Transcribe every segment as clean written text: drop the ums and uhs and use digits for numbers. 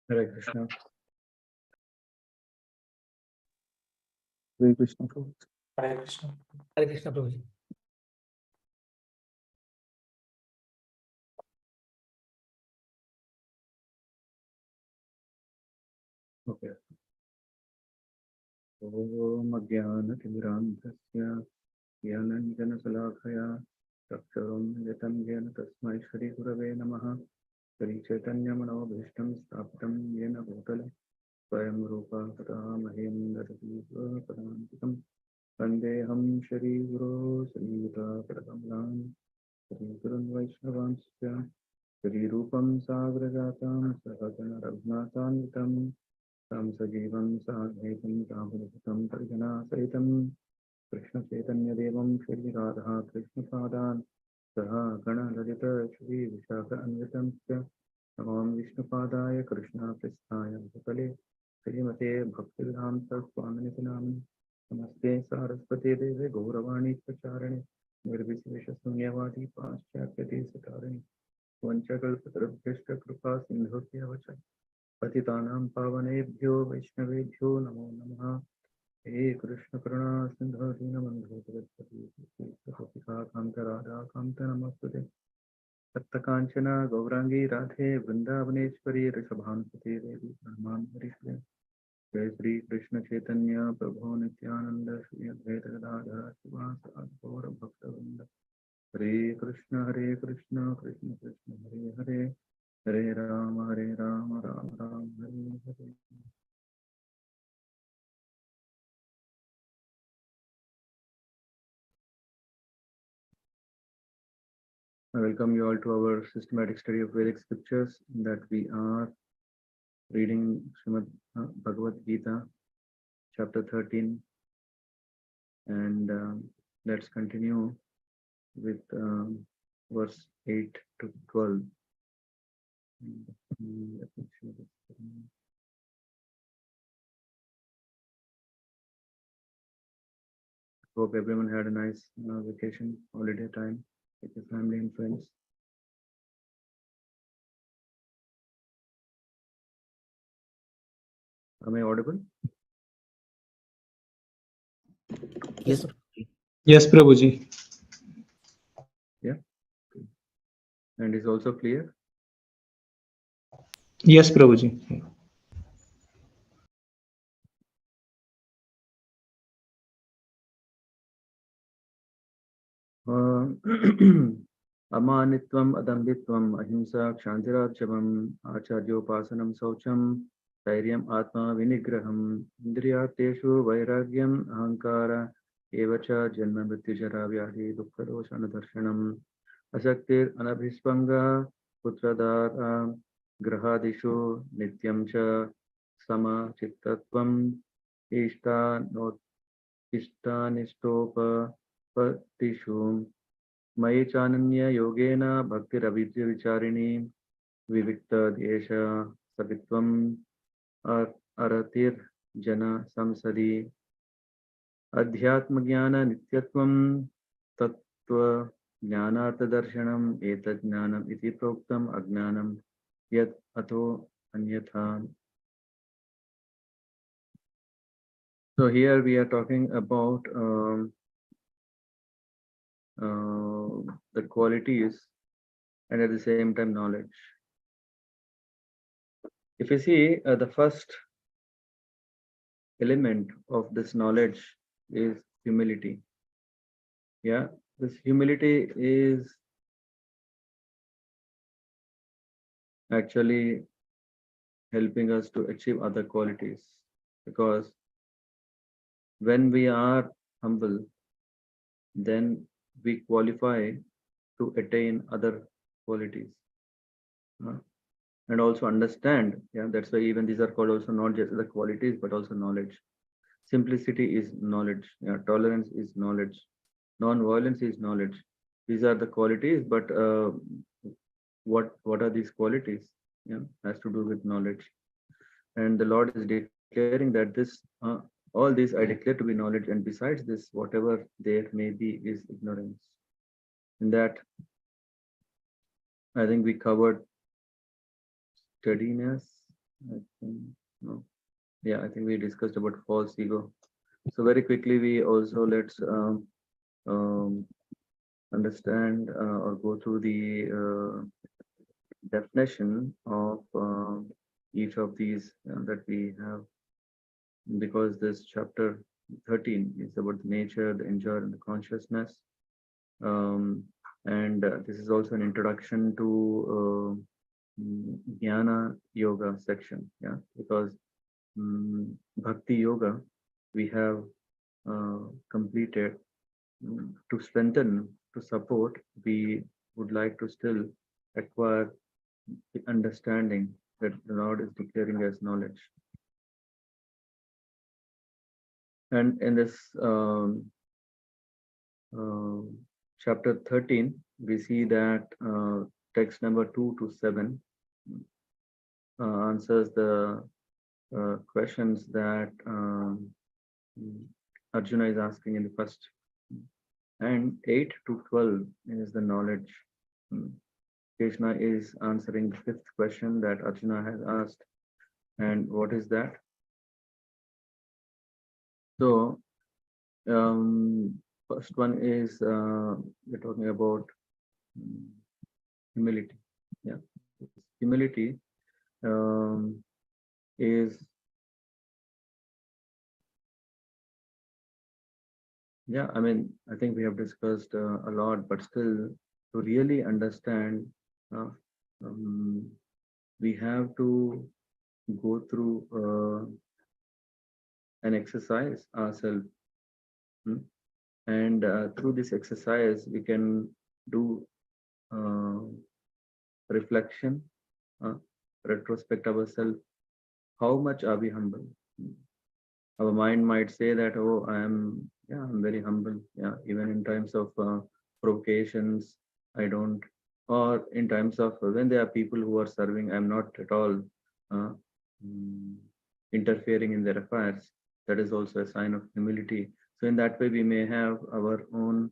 Hare Krishna. Hare Krishna. Hare Krishna. Hare Krishna, Prabhuji. Okay. Om Ajnana-timirandhasya Jnananjana-salakaya Chakshurum Militam Jena Tasmai Shri Gurave Namaha Shri Chaitanya-manobhishtam Sthapitam Jena Bhutale Swayam Rupa Mahem Daraviva Padantikam Vandeham Shri Guru Shri Yuta Padakamalam Shri Gurun Vaishnavansya Shri Rupam Sagrajatam Sahajana Raghunathanitam Tam Sajivam Sadhaitam Tambutam Parjana Saitam Krishna Chaitanya Devam Shri Radha Krishna Padan Saha Gana Lalita Shri Vishaka Anvitam Namam Vishnu Padaya Krishna Pristaya Bhutale Srimate Bhaktivedanta Swamini Namani Namaste Saraswati Deve Gauravani Pracharane Nirvisesha Sunyavadi Paschakati Satarani Vanchakalpatarabhyashta Kripa Sindhosya पतितानां पावनेभ्यो वैष्णवेभ्यो नमो नमः हे कृष्ण करुणा सिंधु दीनबन्धो जगत्पते गोपिका कान्त राधा कान्त नमस्तुते तप्तकाञ्चन गौरांगी राधे वृन्दावनेश्वरी ऋषभानुसुते देवी ब्रह्माण्डरीश्वरे जय श्री कृष्ण चैतन्य प्रभु नित्यानंद श्री अद्वैत गदाधर शिवासादि गौर भक्तवृंद हरे Krishna Krishna Krishna Hare Hare Hare Rama, Rama Rama, Hare Hare. I welcome you all to our systematic study of Vedic scriptures that we are reading Srimad Bhagavad Gita, chapter 13, and let's continue with verse 8 to 12. Let me share this screen. Hope everyone had a nice vacation, holiday time with your family and friends. Am I audible? Yes. Yes, Prabhuji. Yeah. And is also clear? Yes, Prabhuji. अमानित्वम् अदम्भित्वम् अहिंसा क्षान्तिरार्जवम् आचार्योपासनं शौचं धैर्यम् आत्मा विनिग्रहम् इन्द्रियार्थेषु वैराग्यम् अहङ्कार एव च जन्म मृत्युजरा व्याधि दुःखदोषानुदर्शनम् असक्तिर् अनभिस्पङ्गः पुत्रदारा ग्रहादिषु नित्यं च समचित्तत्वम् इष्टानिष्टोपपत्तिषु मयि चानन्य योगेन भक्तिरविद्यविचारिणी विविक्तदेश सवित्वम् अरतिर्जन संसदि अध्यात्मज्ञान नित्यत्वं तत्त्वज्ञानार्थदर्शनम् एतज्ज्ञानम् इति प्रोक्तम् अज्ञानं यत् अतो अन्यथा. So here we are talking about the qualities and at the same time knowledge. If you see the first element of this knowledge is humility. Yeah, this humility is actually helping us to achieve other qualities, because when we are humble, then we qualify to attain other qualities. And also understand, yeah, that's why even these are called also not just the qualities but also knowledge. Simplicity is knowledge, yeah, tolerance is knowledge, non-violence is knowledge. These are the qualities, but what are these qualities? Yeah, has to do with knowledge. And the Lord is declaring that this all these I declare to be knowledge, and besides this, whatever there may be is ignorance. In that, I think we covered steadiness, I think, no. Yeah, I think we discussed about false ego. So very quickly, we also let's um, understand or go through the definition of each of these that we have, because this chapter 13 is about the nature, the enjoy, and the consciousness. And this is also an introduction to Jnana Yoga section, yeah, because Bhakti Yoga we have completed. To strengthen, to support, we would like to still acquire the understanding that the Lord is declaring as knowledge. And in this chapter 13, we see that text number 2 to 7 answers the questions that Arjuna is asking in the first, and 8 to 12 is the knowledge. Krishna is answering the fifth question that Arjuna has asked. And what is that? So, first one is we're talking about humility. Yeah, humility is, yeah, I mean, I think we have discussed a lot, but still to really understand, uh, um, we have to go through an exercise ourselves. And through this exercise, we can do uh, reflection, retrospect ourselves. How much are we humble? Our mind might say that, oh, I'm very humble. Yeah, even in times of provocations, I don't. Or in times of when there are people who are serving, I'm not at all uh, mm, interfering in their affairs. That is also a sign of humility. So in that way, we may have our own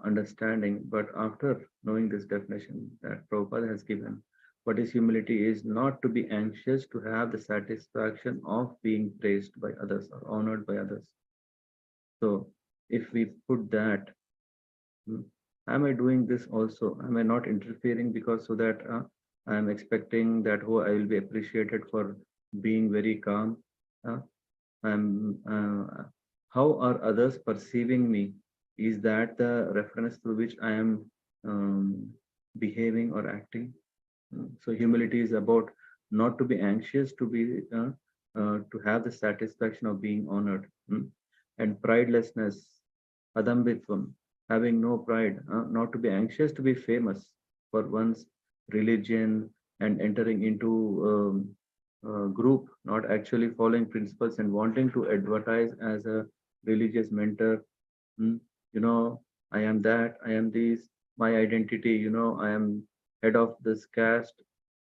understanding. But after knowing this definition that Prabhupada has given, what is humility is not to be anxious to have the satisfaction of being praised by others or honored by others. So if we put that, am I doing this also? Am I not interfering because so that I am expecting that, oh, I will be appreciated for being very calm. Uh, I'm, how are others perceiving me? Is that the reference through which I am behaving or acting? So humility is about not to be anxious to have the satisfaction of being honored, and pridelessness, adambitvam, having no pride, not to be anxious to be famous for one's religion and entering into group, not actually following principles and wanting to advertise as a religious mentor. Hmm. I am that, I am this, my identity, I am head of this caste,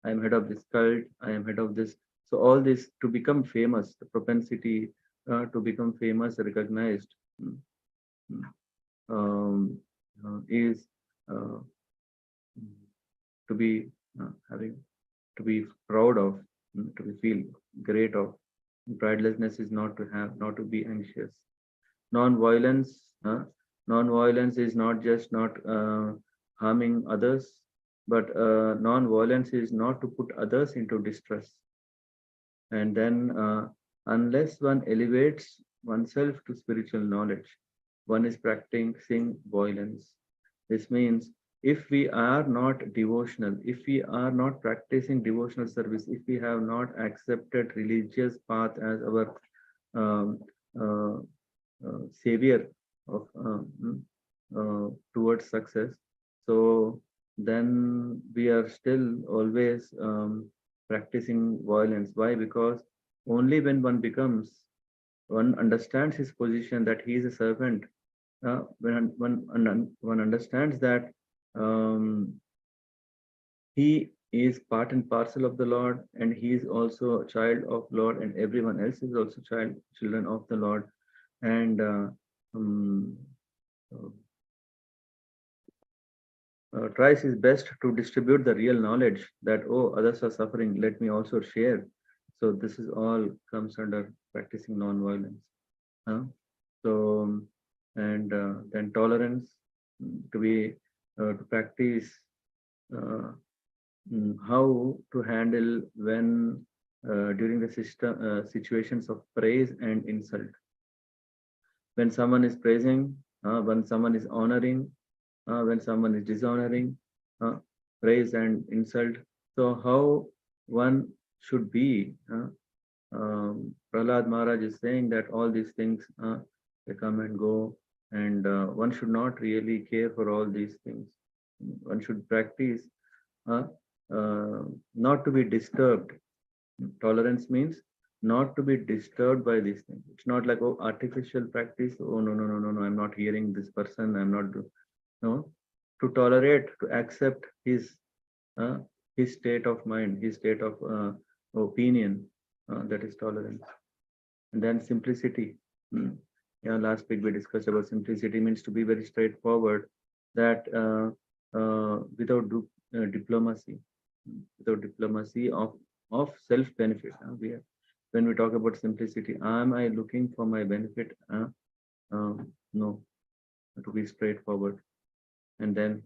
I am head of this cult, I am head of this. So all this to become famous, the propensity to become famous, recognized, mm, mm, is uh, to be having, to be proud of, to be feel great of. Pridelessness is not to have, not to be anxious. Non-violence, non-violence is not just not harming others, but non-violence is not to put others into distress. And then, unless one elevates oneself to spiritual knowledge, one is practicing violence. This means if we are not devotional, if we are not practicing devotional service, if we have not accepted religious path as our um, uh, savior of towards success, so then we are still always practicing violence. Why? Because only when one understands his position that he is a servant, when one understands that um, he is part and parcel of the Lord, and he is also a child of Lord, and everyone else is also children of the Lord, and um, uh, tries his best to distribute the real knowledge that, oh, others are suffering, let me also share. So this is all comes under practicing non-violence. So and then tolerance, to practice how to handle when during the situations of praise and insult. When someone is praising, when someone is honoring, when someone is dishonoring, praise and insult. So how one should be. Prahlad Maharaj is saying that all these things, they come and go, and one should not really care for all these things. One should practice uh, not to be disturbed. Tolerance means not to be disturbed by these things. It's not like, oh, artificial practice. Oh, no, no, no, no, no, I'm not hearing this person. I'm not, no. To tolerate, to accept uh, his state of mind, his state of opinion, that is tolerance. And then simplicity. Yeah, last week we discussed about simplicity means to be very straightforward, that without diplomacy, without diplomacy of self-benefit. When we talk about simplicity, am I looking for my benefit? No, to be straightforward. And then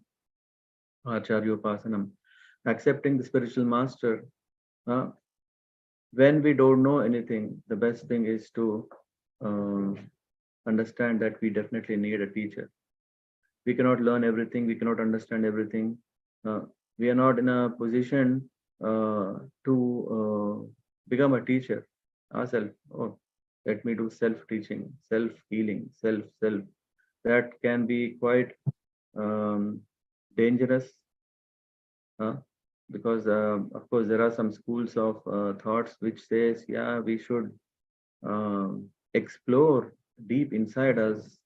Acharya Upasanam, accepting the spiritual master. When we don't know anything, the best thing is to understand that we definitely need a teacher. We cannot learn everything, we cannot understand everything. We are not in a position to become a teacher ourselves. Oh, let me do self-teaching, self-healing, self. That can be quite dangerous, because of course there are some schools of thoughts which says, yeah, we should explore deep inside us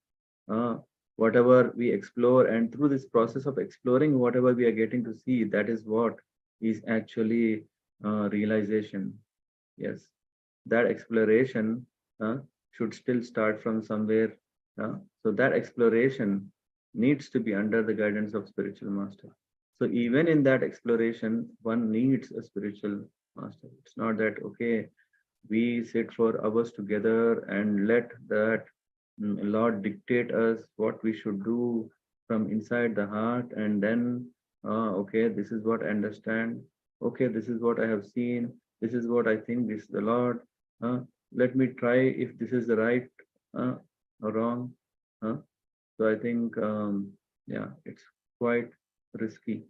whatever we explore, and through this process of exploring, whatever we are getting to see, that is what is actually realization. Yes, that exploration should still start from somewhere. So that exploration needs to be under the guidance of spiritual master. So even in that exploration, one needs a spiritual master. It's not that, okay, we sit for hours together and let that Lord dictate us what we should do from inside the heart, and then, okay, this is what I understand. Okay, this is what I have seen. This is what I think this is the Lord. Let me try if this is the right or wrong. So I think, yeah, it's quite risky.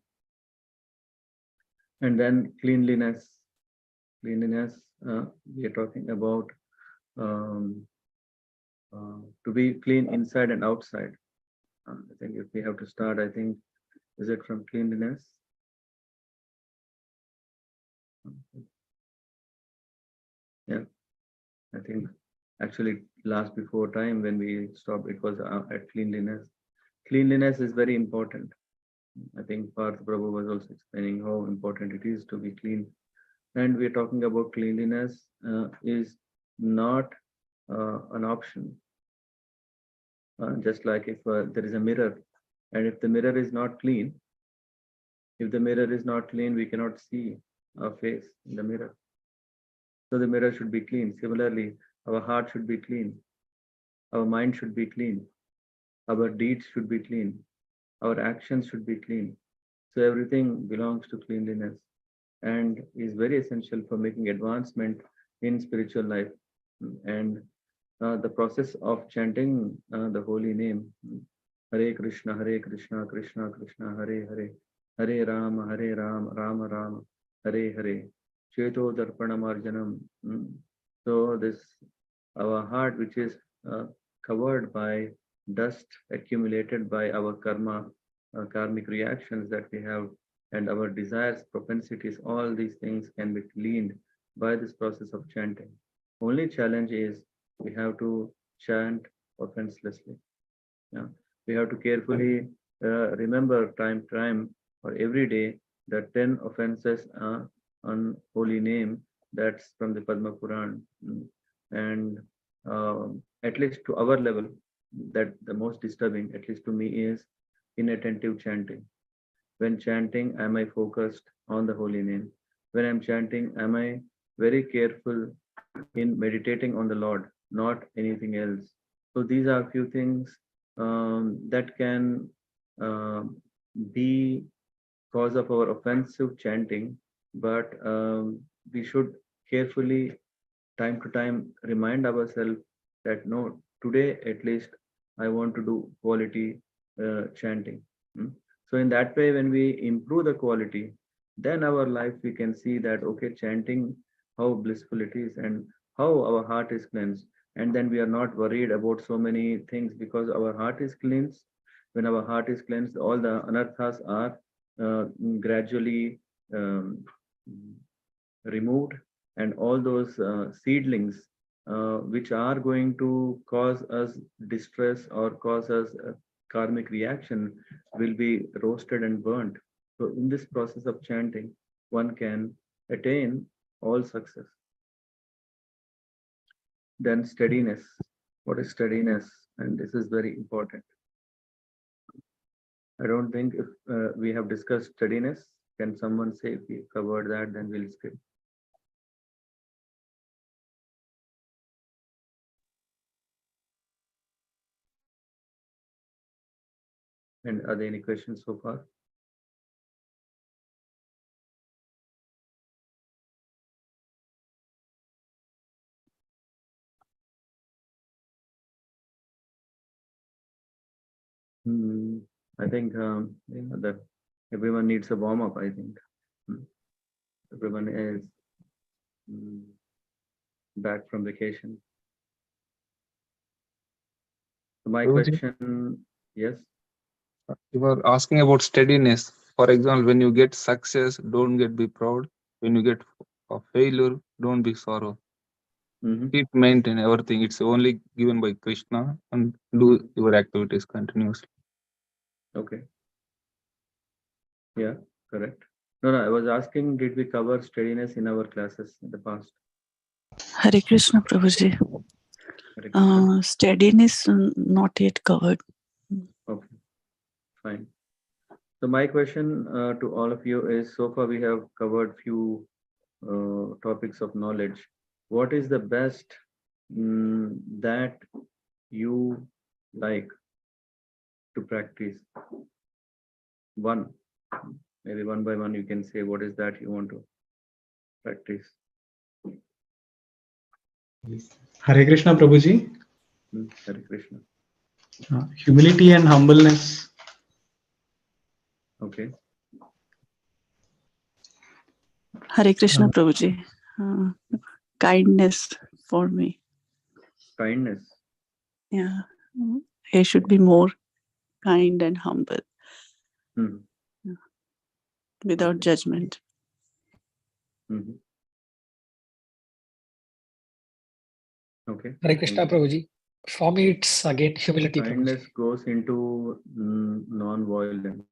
And then cleanliness. Cleanliness, we are talking about um, to be clean inside and outside. I think if we have to start, I think, is it from cleanliness? Yeah, I think actually last before time when we stopped, it was at cleanliness. Cleanliness is very important. I think Parth Prabhu was also explaining how important it is to be clean. And we're talking about cleanliness is not an option. Just like if there is a mirror, and if the mirror is not clean, we cannot see our face in the mirror. So the mirror should be clean. Similarly, our heart should be clean. Our mind should be clean. Our deeds should be clean. Our actions should be clean. So everything belongs to cleanliness and is very essential for making advancement in spiritual life. And the process of chanting the holy name, Hare Krishna, Krishna Krishna, Hare Hare, Hare Ram, Rama Rama, Hare Hare, Cheto Darpanamarjanam. So this, our heart, which is covered by dust accumulated by our karma, karmic reactions that we have, and our desires, propensities, all these things can be cleaned by this process of chanting. Only challenge is we have to chant offenselessly. Yeah. We have to carefully remember time or every day the 10 offenses on holy name that's from the Padma Puran. And at least to our level, that the most disturbing, at least to me, is inattentive chanting. When chanting, am I focused on the holy name? When I'm chanting, am I very careful in meditating on the Lord, not anything else. So these are a few things that can be cause of our offensive chanting, but we should carefully, time to time, remind ourselves that no, today at least I want to do quality chanting. So in that way, when we improve the quality, then our life we can see that okay, chanting, how blissful it is and how our heart is cleansed. And then we are not worried about so many things because our heart is cleansed. When our heart is cleansed, all the anarthas are gradually removed, and all those seedlings which are going to cause us distress or cause us karmic reaction will be roasted and burnt. So in this process of chanting, one can attain all success. Then steadiness. What is steadiness? And this is very important. I don't think if we have discussed steadiness. Can someone say if we covered that, then we'll skip. And are there any questions so far? I think that everyone needs a warm up. I think everyone is back from vacation. So my question, yes. You were asking about steadiness. For example, when you get success, don't be proud. When you get a failure, don't be sorrow. Keep maintain everything. It's only given by Krishna, and do your activities continuously. Okay. Yeah, correct. No, I was asking, did we cover steadiness in our classes in the past? Hare Krishna, Prabhuji. Steadiness not yet covered. Okay, fine. So my question to all of you is, so far we have covered few topics of knowledge. What is the best that you like to practice? One, maybe one by one you can say what is that you want to practice. Hare Krishna, Prabhuji. Hare Krishna. Humility and humbleness. Okay. Hare Krishna, Prabhuji. Kindness for me. Kindness. Yeah. I should be more kind and humble. Without judgment. Okay. Hare Krishna, Prabhuji. For me, it's again humility. Kindness Prabhuji. goes into non-violence.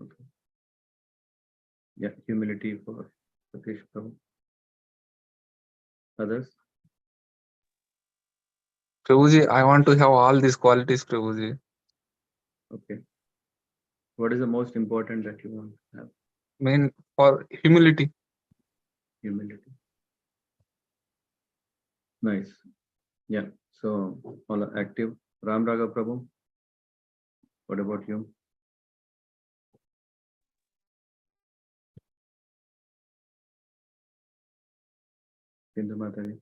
Okay. Yeah, humility for Satish Prabhu. Others? Prabhuji, I want to have all these qualities, Prabhuji. Okay. What is the most important that you want to have? Main for humility. Humility. Nice. Yeah. So all are active. Ram Raga Prabhu. What about you? Sindhu Mataji.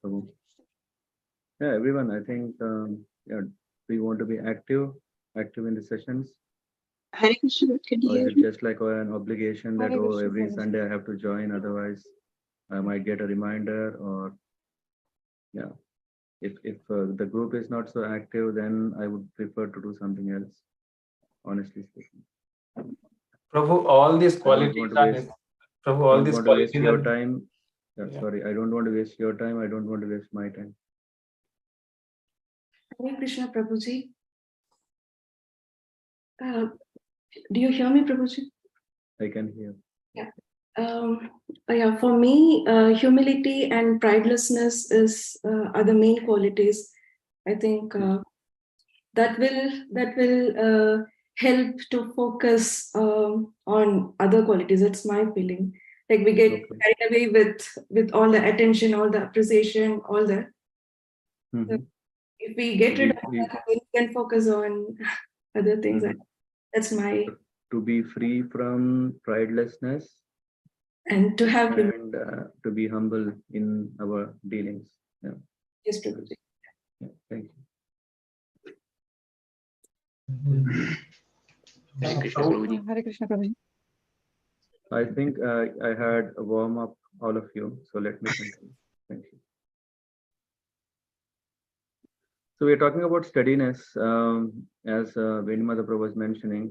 Prabhu. Yeah, everyone. I think yeah, we want to be active in the sessions. Hare Krishna, can you Or hear is it me? just like an obligation that Hare oh Krishna, every Prabhuji. Sunday I have to join, otherwise I might get a reminder, or yeah, if the group is not so active, then I would prefer to do something else, honestly speaking. Prabhu, all these I don't qualities want to are waste, Prabhu, all don't these want to waste qualities your are time. Yeah. Sorry, I don't want to waste your time. I don't want to waste my time. Hare Krishna, Prabhuji. Do you hear me, Prabhuji? I can hear. Yeah. Yeah. For me, humility and pridelessness are the main qualities. I think that will help to focus on other qualities. That's my feeling. Like we get Okay. carried away with all the attention, all the appreciation, all that. Mhm. If we get rid of We- that, then we can focus on other things. Mhm. That's my, To be free from pridelessness and to have and to be humble in our dealings. Yeah. yes, Prabhuji. Yeah. Thank you. Hare Krishna, Prabhuji. Hare Krishna Prabhuji. I think I had a warm up all of you, so let me continue. Thank you. So we're talking about steadiness, as Venimada Prabhu was mentioning.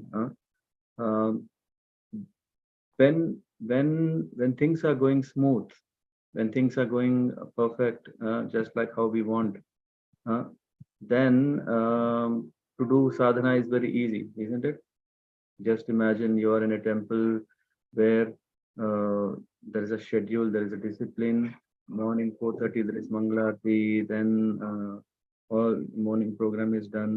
Um, when things are going smooth, when things are going perfect, just like how we want, then to do sadhana is very easy, isn't it? Just imagine you are in a temple where there is a schedule, there is a discipline. Morning 4:30 there is Mangalarti, then all morning program is done.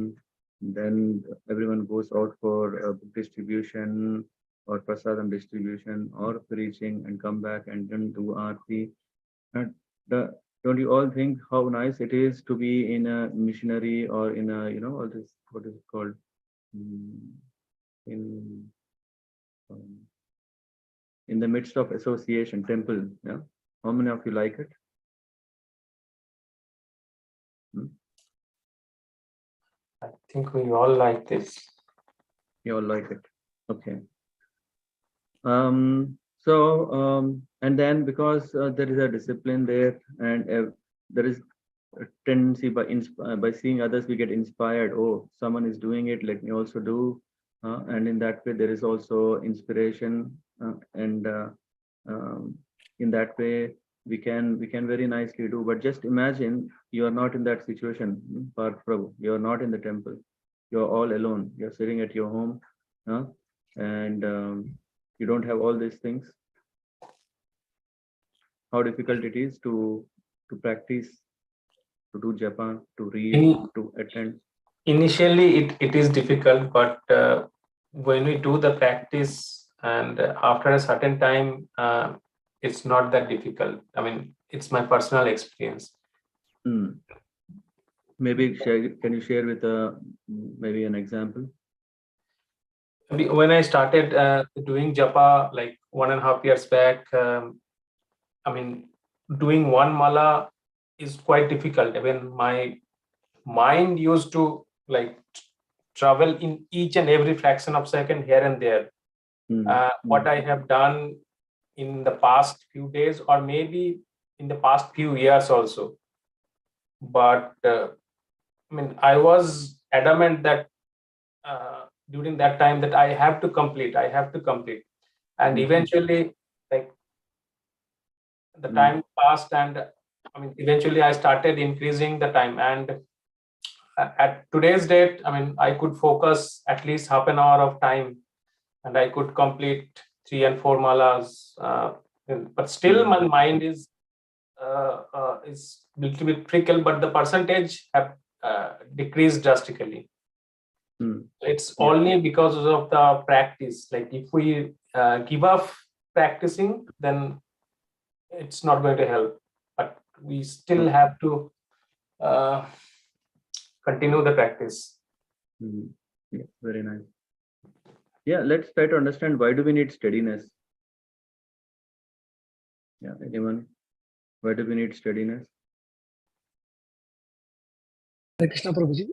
Then everyone goes out for book distribution or prasadam distribution or preaching and come back and then do aarti. And don't you all think how nice it is to be in a missionary or in a, all this, what is it called? In um, in the midst of association, temple. Yeah. How many of you like it? I think we all like this. You all like it. Okay. And then because there is a discipline there, and there is a tendency by seeing others, we get inspired. Oh, someone is doing it, let me also do. And in that way, there is also inspiration, and in that way, we can very nicely do. But just imagine you are not in that situation, Parth Prabhu. You are not in the temple. You are all alone. You are sitting at your home, and you don't have all these things. How difficult it is to practice, to do japa, to read, to attend. Initially, it is difficult, but when we do the practice and after a certain time, it's not that difficult. I mean, it's my personal experience. Maybe can you share with maybe an example? When I started doing japa like 1.5 years back, I mean, doing one mala is quite difficult. When my mind used to like travel in each and every fraction of second here and there. What I have done in the past few days or maybe in the past few years also. But I mean, I was adamant that during that time that I have to complete. And eventually, like the time passed, and I mean, eventually I started increasing the time. And at today's date, I mean, I could focus at least half an hour of time, and I could complete 3 and 4 malas. But still, my mind is a little bit fickle, but the percentage have decreased drastically. It's only because of the practice. Like if we give up practicing, then it's not going to help. But we still have to continue the practice. Yeah, very nice. Yeah, let's try to understand why do we need steadiness. Yeah, anyone? Why do we need steadiness? Hare Krishna, Prabhuji.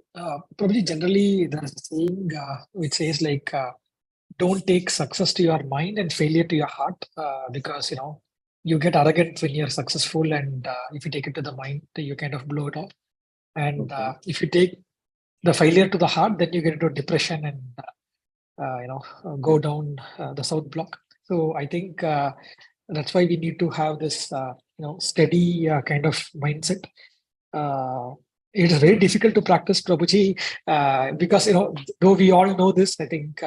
Prabhuji, generally there's a saying which says like, don't take success to your mind and failure to your heart, because you get arrogant when you're successful, and if you take it to the mind, you kind of blow it off. And if you take the failure to the heart, then you get into depression and go down the south block. So I think that's why we need to have this steady kind of mindset. It is very difficult to practice, Prabhuji, because though we all know this, I think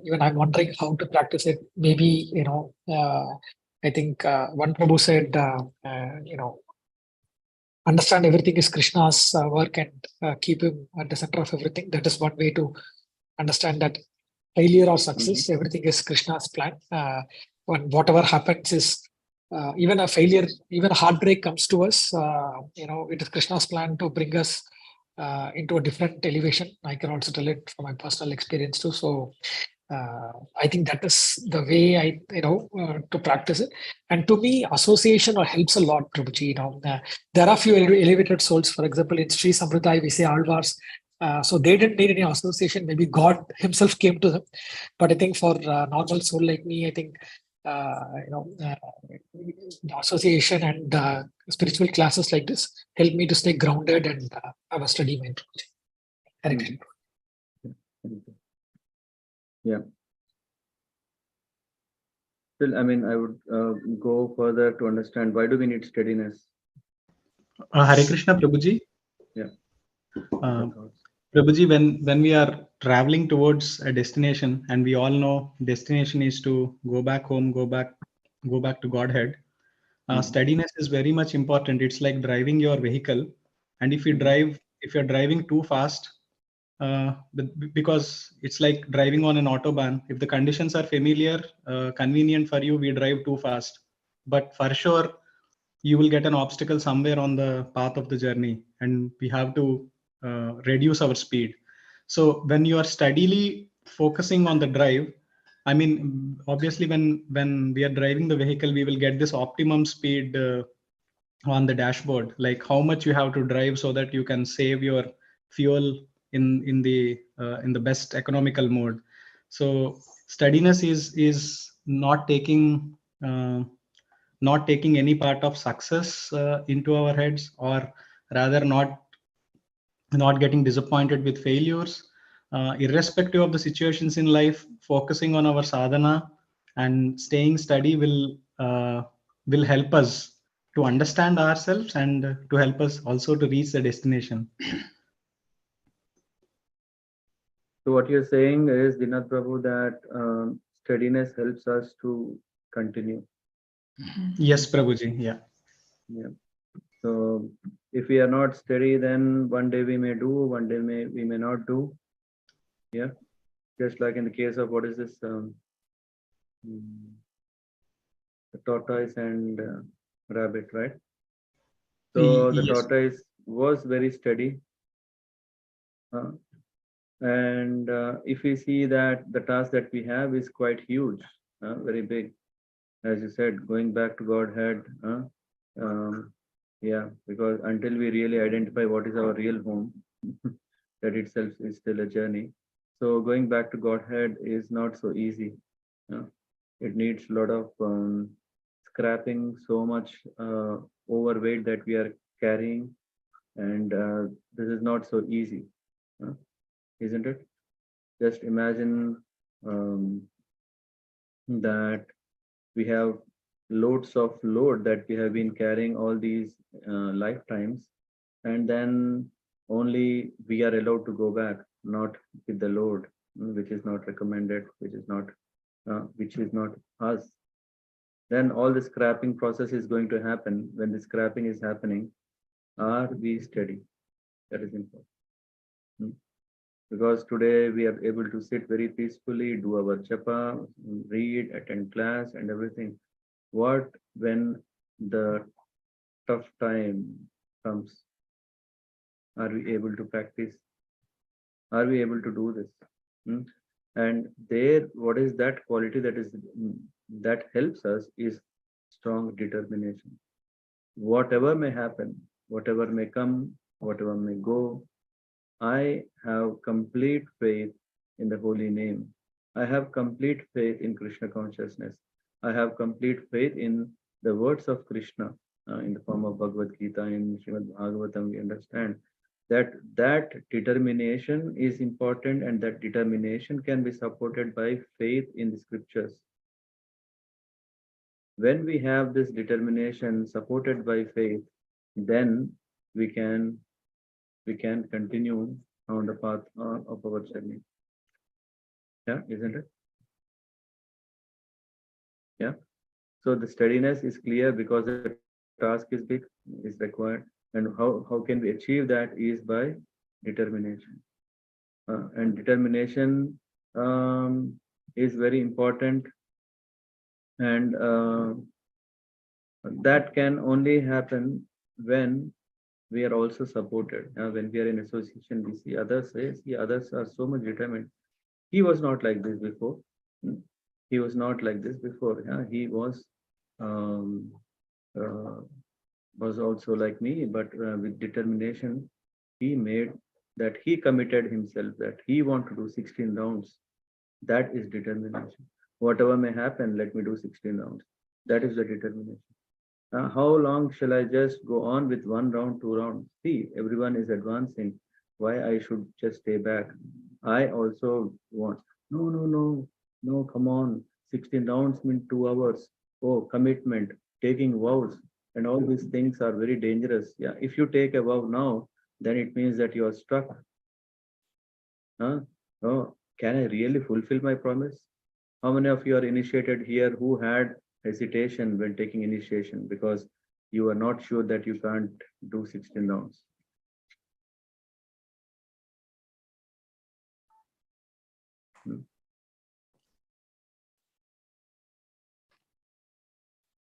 even I'm wondering how to practice it. Maybe I think one Prabhu said understand everything is Krishna's work and keep him at the center of everything. That is one way to understand that failure or success, everything is Krishna's plan. When whatever happens is even a failure, even a heartbreak comes to us, it is Krishna's plan to bring us into a different elevation. I can also tell it from my personal experience too. So I think that is the way to practice it. And to me, association helps a lot, Prabhuji. There are few elevated souls. For example, in Sri Sampradaya, we say Alvars. So they didn't need any association. Maybe God Himself came to them. But I think for a normal soul like me, I think the association and spiritual classes like this help me to stay grounded and have a steady mind. Hare Krishna. Yeah. Still, I mean, I would go further to understand why do we need steadiness? Hare Krishna, Prabhuji. Yeah. Prabhuji, when we are traveling towards a destination, and we all know destination is to go back home, go back to Godhead. Steadiness is very much important. It's like driving your vehicle, and if you're driving too fast, because it's like driving on an autobahn. If the conditions are familiar, convenient for you, we drive too fast. But for sure, you will get an obstacle somewhere on the path of the journey, and we have to reduce our speed. So when you are steadily focusing on the drive, I mean, obviously when we are driving the vehicle, we will get this optimum speed on the dashboard, like how much you have to drive so that you can save your fuel in the best economical mode. So steadiness is not taking any part of success into our heads, or rather not getting disappointed with failures, irrespective of the situations in life. Focusing on our sadhana and staying steady will help us to understand ourselves and to help us also to reach the destination. So what you're saying is, Dinath Prabhu, that steadiness helps us to continue. Yes, Prabhuji. Yeah. Yeah. So if we are not steady, then one day we may do, one day we may not do. Yeah. Just like in the case of what is this? The tortoise and rabbit, right? So the tortoise was very steady. And if we see that the task that we have is quite huge, very big, as you said, going back to Godhead, yeah, because until we really identify what is our real home, that itself is still a journey. So going back to Godhead is not so easy. It needs a lot of scrapping, so much overweight that we are carrying, and this is not so easy, isn't it? Just imagine that we have loads of load that we have been carrying all these lifetimes, and then only we are allowed to go back, not with the load, which is not recommended, which is not us. Then all the scrapping process is going to happen. When the scrapping is happening, are we steady? That is important. Because today we are able to sit very peacefully, do our japa, read, attend class and everything. What when the tough time comes? Are we able to practice? Are we able to do this? And there, what is that quality that helps us is strong determination. Whatever may happen, whatever may come, whatever may go, I have complete faith in the holy name. I have complete faith in Krishna consciousness. I have complete faith in the words of Krishna in the form of Bhagavad Gita. In Srimad Bhagavatam, we understand that determination is important, and that determination can be supported by faith in the scriptures. When we have this determination supported by faith, then we can continue on the path of our journey. Yeah, isn't it? Yeah. So the steadiness is clear because the task is big, is required. And how can we achieve that is by determination. And determination is very important, and that can only happen when we are also supported. When we are in association, we see others, see others are so much determined. He was not like this before. He was not like this before. He um, was also like me, but with determination, he committed himself that he want to do 16 rounds. That is determination. Whatever may happen, let me do 16 rounds. That is the determination. How long shall I just go on with 1 round, 2 rounds? See, everyone is advancing. Why I should just stay back? I also want. No, come on. 16 rounds mean 2 hours. Oh, commitment, taking vows, and all these things are very dangerous. Yeah, if you take a vow now, then it means that you are stuck. Oh, can I really fulfill my promise? How many of you are initiated here who had hesitation when taking initiation because you are not sure that you can't do 16 rounds?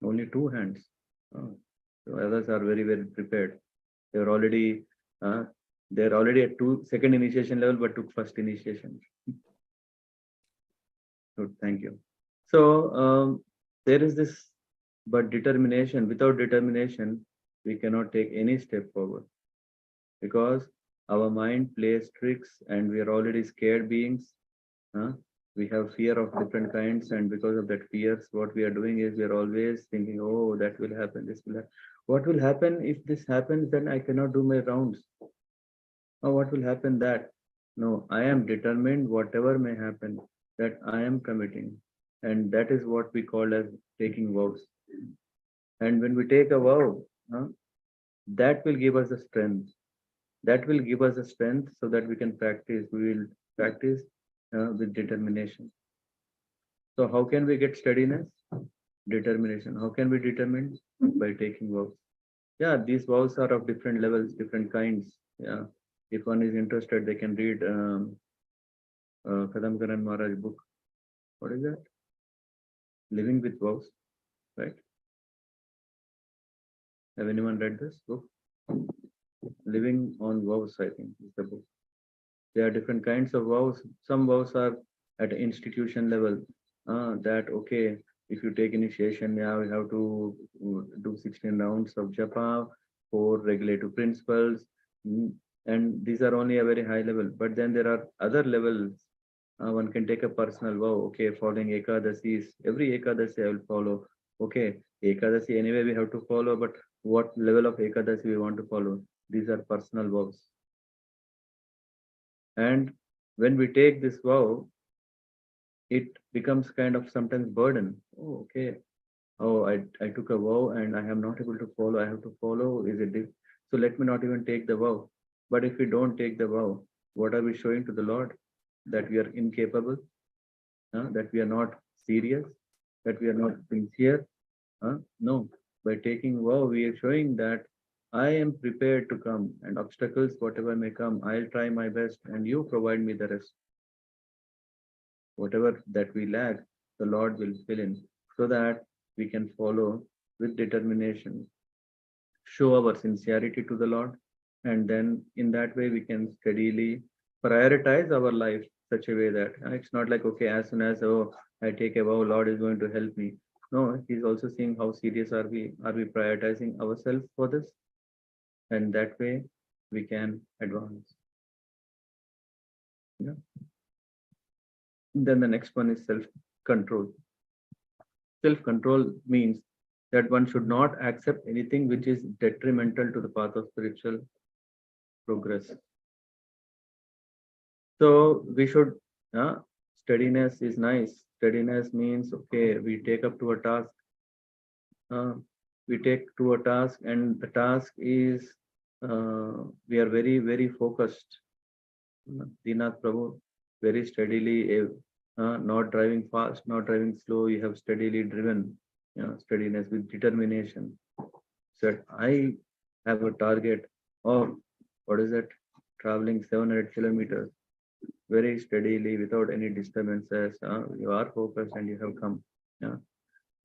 Only 2 hands. Oh, so others are very, very prepared. They're already at second initiation level, but took first initiation. Good, thank you. So there is this, but determination, without determination, we cannot take any step forward because our mind plays tricks and we are already scared beings. We have fear of different kinds, and because of that fears, what we are doing is we are always thinking, oh, that will happen, this will happen. What will happen if this happens? Then I cannot do my rounds. Or what will happen that? No, I am determined, whatever may happen, that I am committing. And that is what we call as taking vows. And when we take a vow, that will give us the strength. That will give us the strength so that we can practice. We will practice with determination. So how can we get steadiness? Determination. How can we determine? By taking vows. Yeah, these vows are of different levels, different kinds. Yeah, if one is interested, they can read Kadam Karan Maharaj book. What is that? Living with Vows, right? Have anyone read this book? Living on Vows, I think, is the book. There are different kinds of vows. Some vows are at institution level. That okay, if you take initiation, yeah, we have to do 16 rounds of japa, 4 regulative principles, and these are only a very high level. But then there are other levels. One can take a personal vow. Okay, following Ekadasis, every Ekadasi I will follow. Okay, Ekadasi anyway we have to follow, but what level of Ekadasi we want to follow? These are personal vows. And when we take this vow, it becomes kind of sometimes burden. Oh, okay. Oh, I took a vow and I am not able to follow. I have to follow. Is it so? Let me not even take the vow. But if we don't take the vow, what are we showing to the Lord? That we are incapable, that we are not serious, that we are not sincere. No, by taking vow, we are showing that I am prepared to come, and obstacles, whatever may come, I'll try my best and you provide me the rest. Whatever that we lack, the Lord will fill in so that we can follow with determination, show our sincerity to the Lord, and then in that way we can steadily prioritize our life such a way that it's not like, okay, as soon as, oh, I take a vow, Lord is going to help me. No, he's also seeing how serious are we prioritizing ourselves for this, and that way we can advance. Yeah. Then the next one is self-control. Self-control means that one should not accept anything which is detrimental to the path of spiritual progress. So we should, steadiness is nice. Steadiness means, okay, we take up to a task. And the task is, we are very, very focused. Dinath Prabhu, very steadily, not driving fast, not driving slow, you have steadily driven, steadiness with determination. So I have a target of, what is it, traveling 700 kilometers very steadily without any disturbances. You are focused and you have come. Yeah.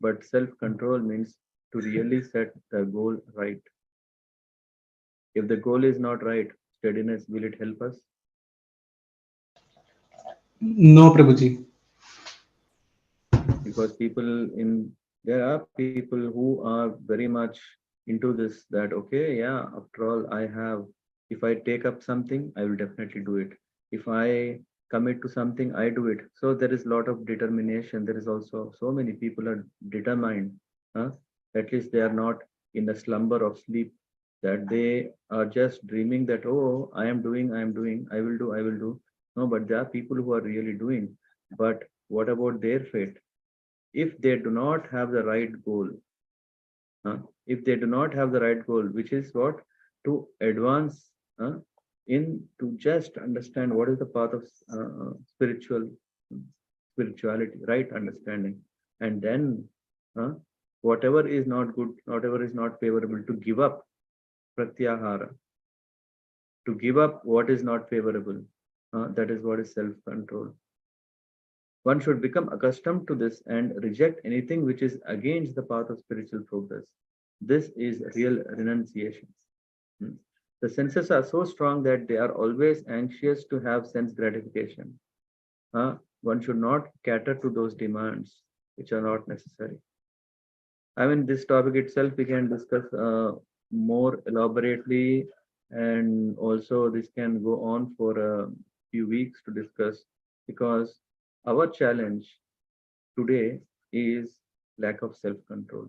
But self-control means to really set the goal right. If the goal is not right, steadiness, will it help us? No, Prabhuji. Because there are people who are very much into this, that, okay, yeah, after all, if I take up something, I will definitely do it. If I commit to something, I do it. So there is a lot of determination. There is also so many people are determined. At least they are not in a slumber of sleep, that they are just dreaming that, oh, I am doing, I will do. No, but there are people who are really doing. But what about their fate? If they do not have the right goal, if they do not have the right goal, which is what? To advance in to just understand what is the path of spirituality, right understanding, and then whatever is not good, whatever is not favorable, to give up pratyahara, to give up what is not favorable. That is what is self-control. One should become accustomed to this and reject anything which is against the path of spiritual progress. This is real renunciation. Hmm. The senses are so strong that they are always anxious to have sense gratification. One should not cater to those demands which are not necessary. I mean, this topic itself we can discuss more elaborately, and also this can go on for a few weeks to discuss, because our challenge today is lack of self-control.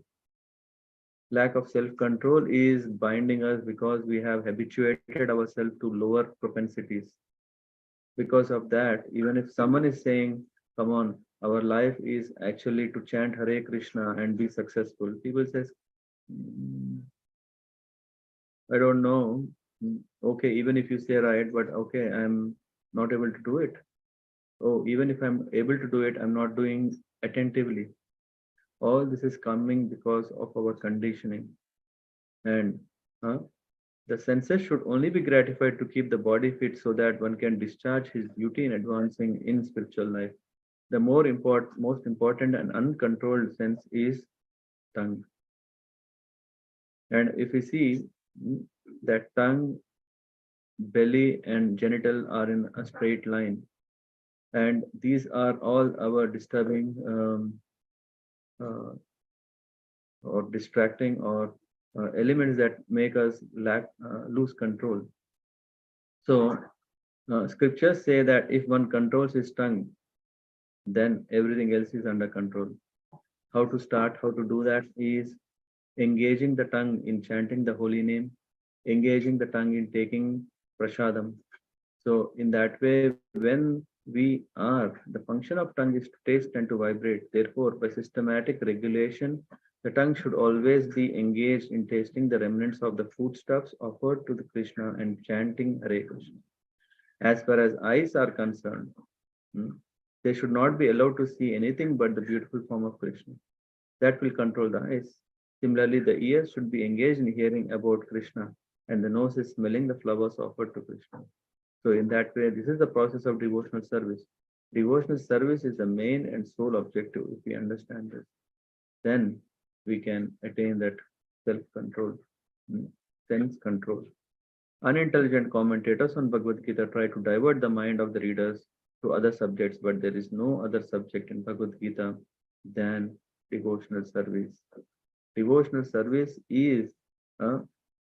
Lack of self-control is binding us because we have habituated ourselves to lower propensities. Because of that, even if someone is saying, come on, our life is actually to chant Hare Krishna and be successful, people says, "Mm, I don't know. Okay, even if you say right, but okay, I'm not able to do it. Oh, even if I'm able to do it, I'm not doing attentively." All this is coming because of our conditioning. And the senses should only be gratified to keep the body fit so that one can discharge his duty in advancing in spiritual life. The most important and uncontrolled sense is tongue. And if we see that tongue, belly, and genital are in a straight line, and these are all our disturbing uh, or distracting or elements that make us lose control. So scriptures say that if one controls his tongue, then everything else is under control. How to start, how to do that is engaging the tongue in chanting the holy name, engaging the tongue in taking prasadam. So in that way, when the function of tongue is to taste and to vibrate. Therefore, by systematic regulation, the tongue should always be engaged in tasting the remnants of the foodstuffs offered to the Krishna and chanting Hare Krishna. As far as eyes are concerned, they should not be allowed to see anything but the beautiful form of Krishna. That will control the eyes. Similarly, the ears should be engaged in hearing about Krishna, and the nose is smelling the flowers offered to Krishna. So in that way, this is the process of devotional service. Devotional service is the main and sole objective. If we understand this, then we can attain that self-control, sense control. Unintelligent commentators on Bhagavad Gita try to divert the mind of the readers to other subjects, but there is no other subject in Bhagavad Gita than devotional service. Devotional service is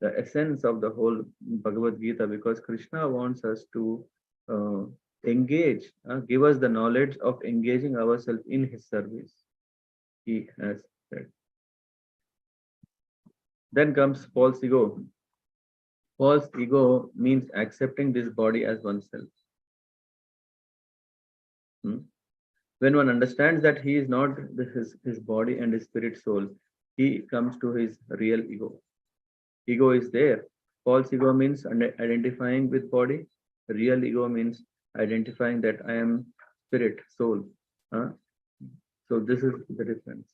the essence of the whole Bhagavad Gita, because Krishna wants us to engage, give us the knowledge of engaging ourselves in his service. He has said. Then comes false ego. False ego means accepting this body as oneself. When one understands that he is not his body and his spirit soul, he comes to his real ego. Ego is there. False ego means identifying with body. Real ego means identifying that I am spirit, soul. So this is the difference.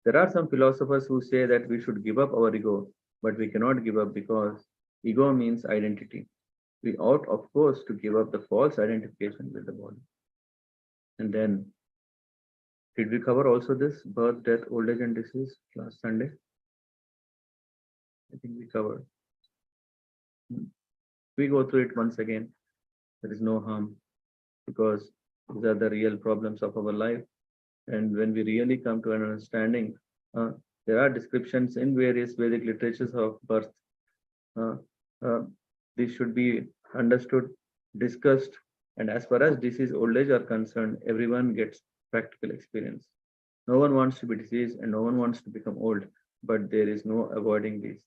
There are some philosophers who say that we should give up our ego, but we cannot give up because ego means identity. We ought, of course, to give up the false identification with the body. And then, did we cover also this birth, death, old age, and disease last Sunday? I think we covered. We go through it once again. There is no harm because these are the real problems of our life. And when we really come to an understanding, there are descriptions in various Vedic literatures of birth. These should be understood, discussed, and as far as disease, old age are concerned, everyone gets practical experience. No one wants to be diseased and no one wants to become old, but there is no avoiding these.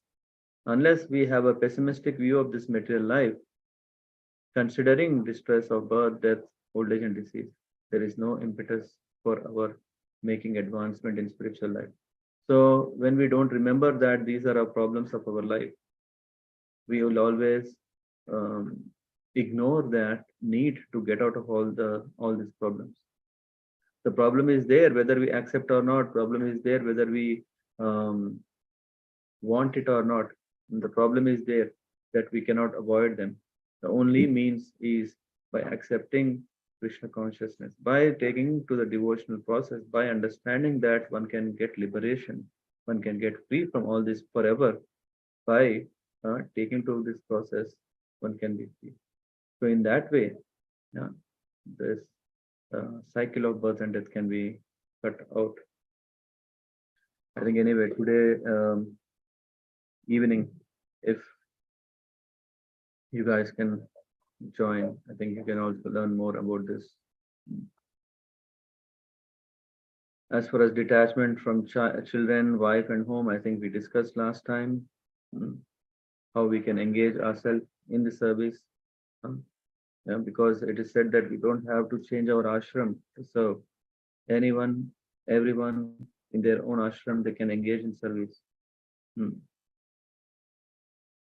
Unless we have a pessimistic view of this material life, considering distress of birth, death, old age, and disease, there is no impetus for our making advancement in spiritual life. So when we don't remember that these are our problems of our life, we will always ignore that need to get out of all these problems. The problem is there whether we accept or not. Problem is there whether we want it or not. And the problem is there that we cannot avoid them. The only means is by accepting Krishna consciousness, by taking to the devotional process, by understanding that one can get liberation, one can get free from all this forever. By taking to this process, one can be free. So in that way, this cycle of birth and death can be cut out. I think anyway, today evening, if you guys can join, I think you can also learn more about this. As far as detachment from children, wife, and home, I think we discussed last time how we can engage ourselves in the service. Because it is said that we don't have to change our ashram to serve anyone, everyone in their own ashram, they can engage in service.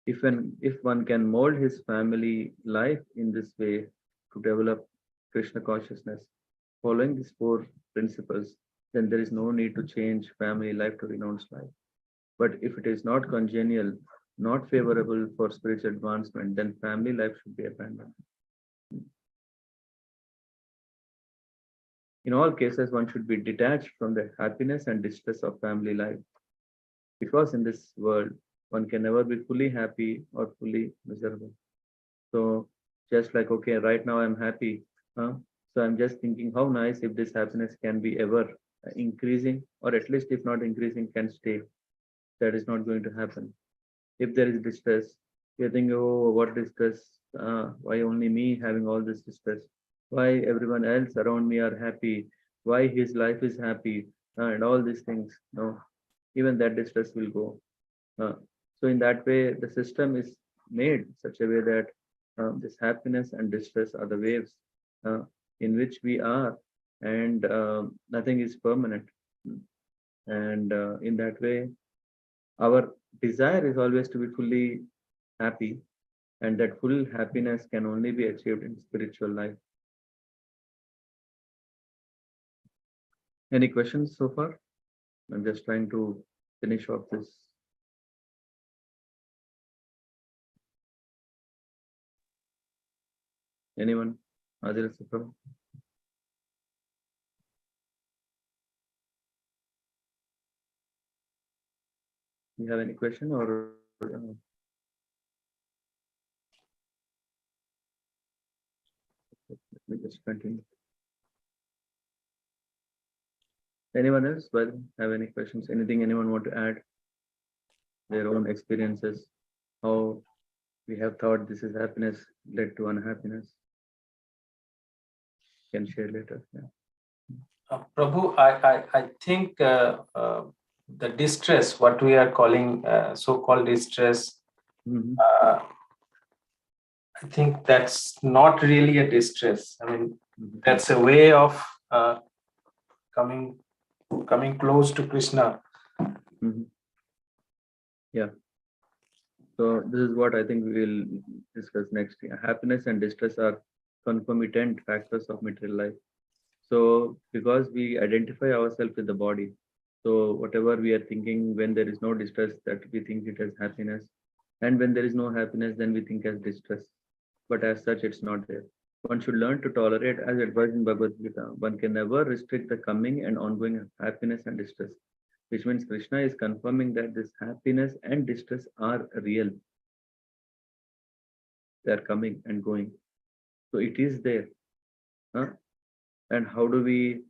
If one can mold his family life in this way to develop Krishna consciousness, following these 4 principles, then there is no need to change family life to renounced life. But if it is not congenial, not favorable for spiritual advancement, then family life should be abandoned. In all cases, one should be detached from the happiness and distress of family life. Because in this world, one can never be fully happy or fully miserable. So just like, okay, right now I'm happy. So I'm just thinking how nice if this happiness can be ever increasing, or at least if not increasing, can stay. That is not going to happen. If there is distress, you think, oh, what distress? Why only me having all this distress? Why everyone else around me are happy? Why his life is happy? And all these things. No, even that distress will go. So in that way, the system is made such a way that this happiness and distress are the waves in which we are, and nothing is permanent. And in that way, our desire is always to be fully happy, and that full happiness can only be achieved in spiritual life. Any questions so far? I'm just trying to finish off this. Anyone? Adil Sukha? You have any question or let me just continue. Anyone else? Well, have any questions? Anything anyone want to add? Their own experiences, how we have thought this is happiness led to unhappiness. Can share later. Yeah. Prabhu, I think the distress, what we are calling so-called distress, I think that's not really a distress. I mean, that's a way of coming close to Krishna. Yeah. So this is what I think we will discuss next. Happiness and distress are concomitant factors of material life. So because we identify ourselves with the body, So whatever we are thinking, when there is no distress, that we think it as happiness. And when there is no happiness, then we think as distress. But as such, it's not there. One should learn to tolerate, as advised in Bhagavad Gita. One can never restrict the coming and ongoing happiness and distress, which means Krishna is confirming that this happiness and distress are real. They are coming and going. So it is there. And how do we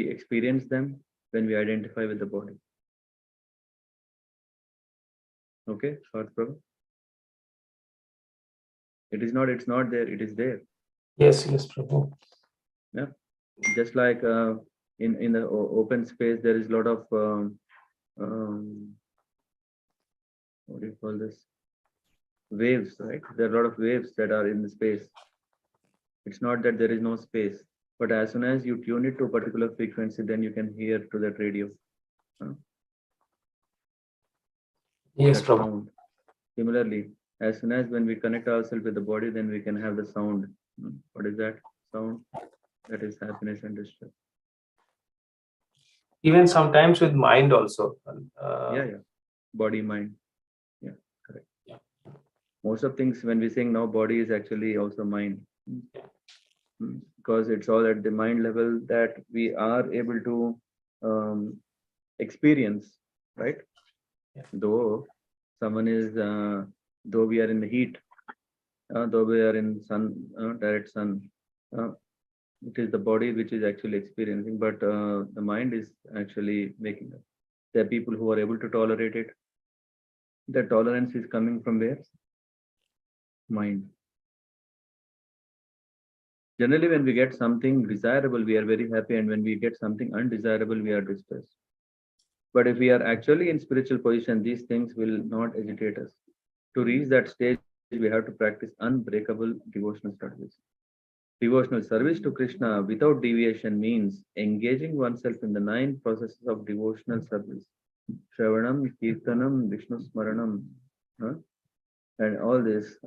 experience them? When we identify with the body. Okay, Parth Prabhu. It's not there, it is there. Yes, Prabhu. Yeah, just like in the open space, there is a lot of what do you call this? Waves, right? There are a lot of waves that are in the space. It's not that there is no space, but as soon as you tune it to a particular frequency, then you can hear to that radio. Yes, That Prabhu. sound. Similarly, as soon as when we connect ourselves with the body, then we can have the sound. What is that sound? That is happiness and distress. Even sometimes with mind also. Yeah. Body, mind. Yeah, correct. Yeah. Most of things when we sing now, body is actually also mind. Because it's all at the mind level that we are able to experience, right? Yeah. Though someone is, though we are in the heat, though we are in sun, direct sun, it is the body which is actually experiencing, but the mind is actually making it. There are people who are able to tolerate it. The tolerance is coming from where? Mind. Generally, when we get something desirable, we are very happy, and when we get something undesirable, we are distressed. But if we are actually in spiritual position, these things will not agitate us. To reach that stage, we have to practice unbreakable devotional service. Devotional service to Krishna without deviation means engaging oneself in the 9 processes of devotional service. Shravanam, Kirtanam, Vishnu Smaranam, and all this.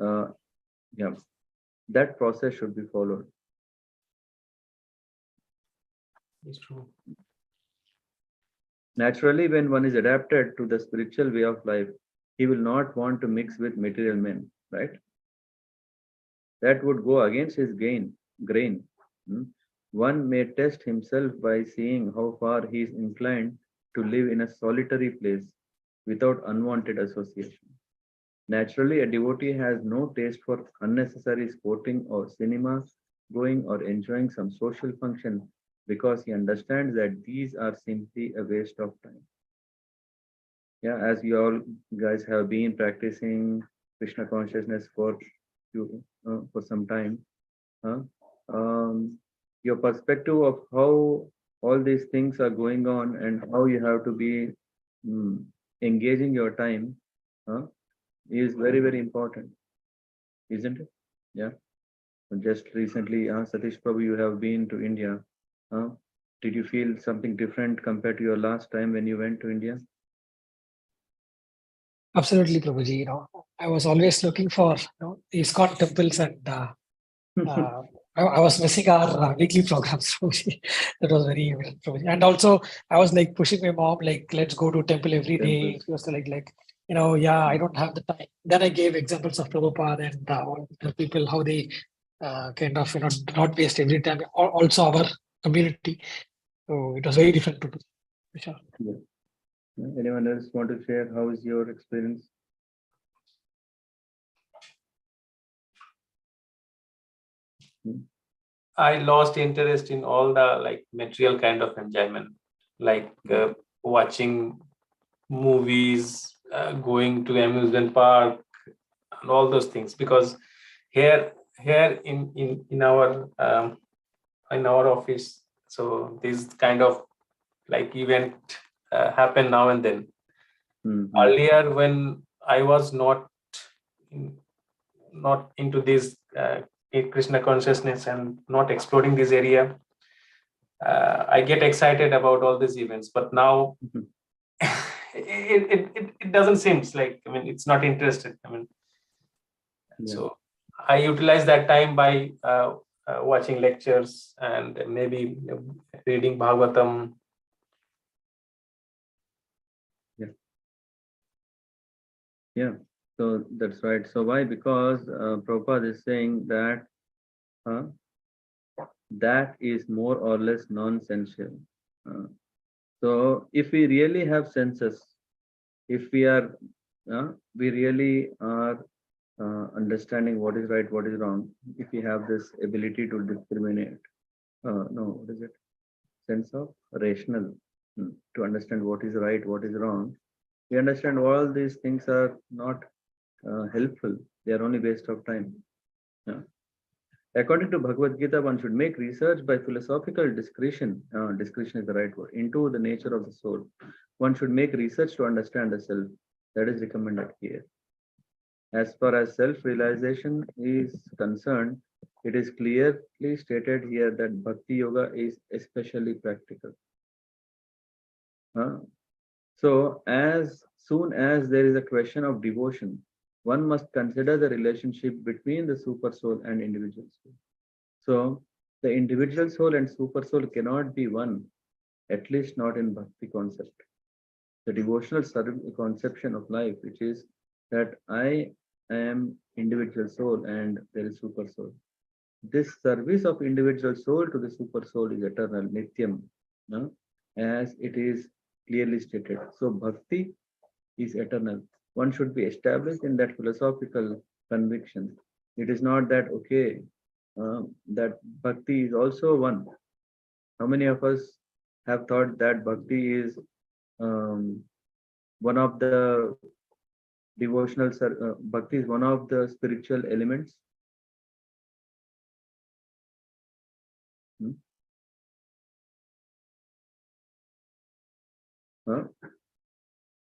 That process should be followed. It's true. Naturally, when one is adapted to the spiritual way of life, he will not want to mix with material men, right? That would go against his grain. One may test himself by seeing how far he is inclined to live in a solitary place without unwanted association. Naturally, a devotee has no taste for unnecessary sporting or cinema going or enjoying some social function because he understands that these are simply a waste of time. Yeah, as you all guys have been practicing Krishna consciousness for some time, your perspective of how all these things are going on and how you have to be engaging your time is very, very important, isn't it? Yeah. Just recently, Satish Prabhu, you have been to India. Did you feel something different compared to your last time when you went to India? Absolutely, Prabhuji. I was always looking for ISKCON temples, and I was missing our weekly programs. Prabhuji. That was very Prabhuji. And also, I was like pushing my mom, like, let's go to temple every day. She was like, I don't have the time. Then I gave examples of Prabhupada and all the people, how they kind of, not waste every time. Also our community. So it was very different to do. For sure. Yeah. Anyone else want to share? How is your experience? I lost interest in all the material kind of enjoyment, like watching movies, going to amusement park, and all those things. Because here in our office, so this kind of event happen now and then. Earlier, when I was not into this Krishna consciousness and not exploring this area, I get excited about all these events. But now it doesn't seem like, it's not interested. So I utilize that time by watching lectures and maybe reading Bhagavatam. Yeah, so that's right. So why? Because Prabhupada is saying that that is more or less non-sensual. So if we really have senses, if we really are understanding what is right, what is wrong, if we have this ability to discriminate, no, what is it? Sense of rational, to understand what is right, what is wrong. We understand all these things are not helpful. They are only waste of time. Yeah. According to Bhagavad Gita, one should make research by philosophical discretion. Discretion is the right word. Into the nature of the soul. One should make research to understand the self. That is recommended here. As far as self-realization is concerned, it is clearly stated here that Bhakti Yoga is especially practical. So, as soon as there is a question of devotion, one must consider the relationship between the super soul and individual soul. So, the individual soul and super soul cannot be one, at least not in Bhakti concept. The devotional conception of life, which is that I am individual soul and there is super soul. This service of individual soul to the super soul is eternal, nityam, as it is clearly stated. So bhakti is eternal. One should be established in that philosophical conviction. It is not that, okay, that bhakti is also one. How many of us have thought that bhakti is one of the bhakti is one of the spiritual elements?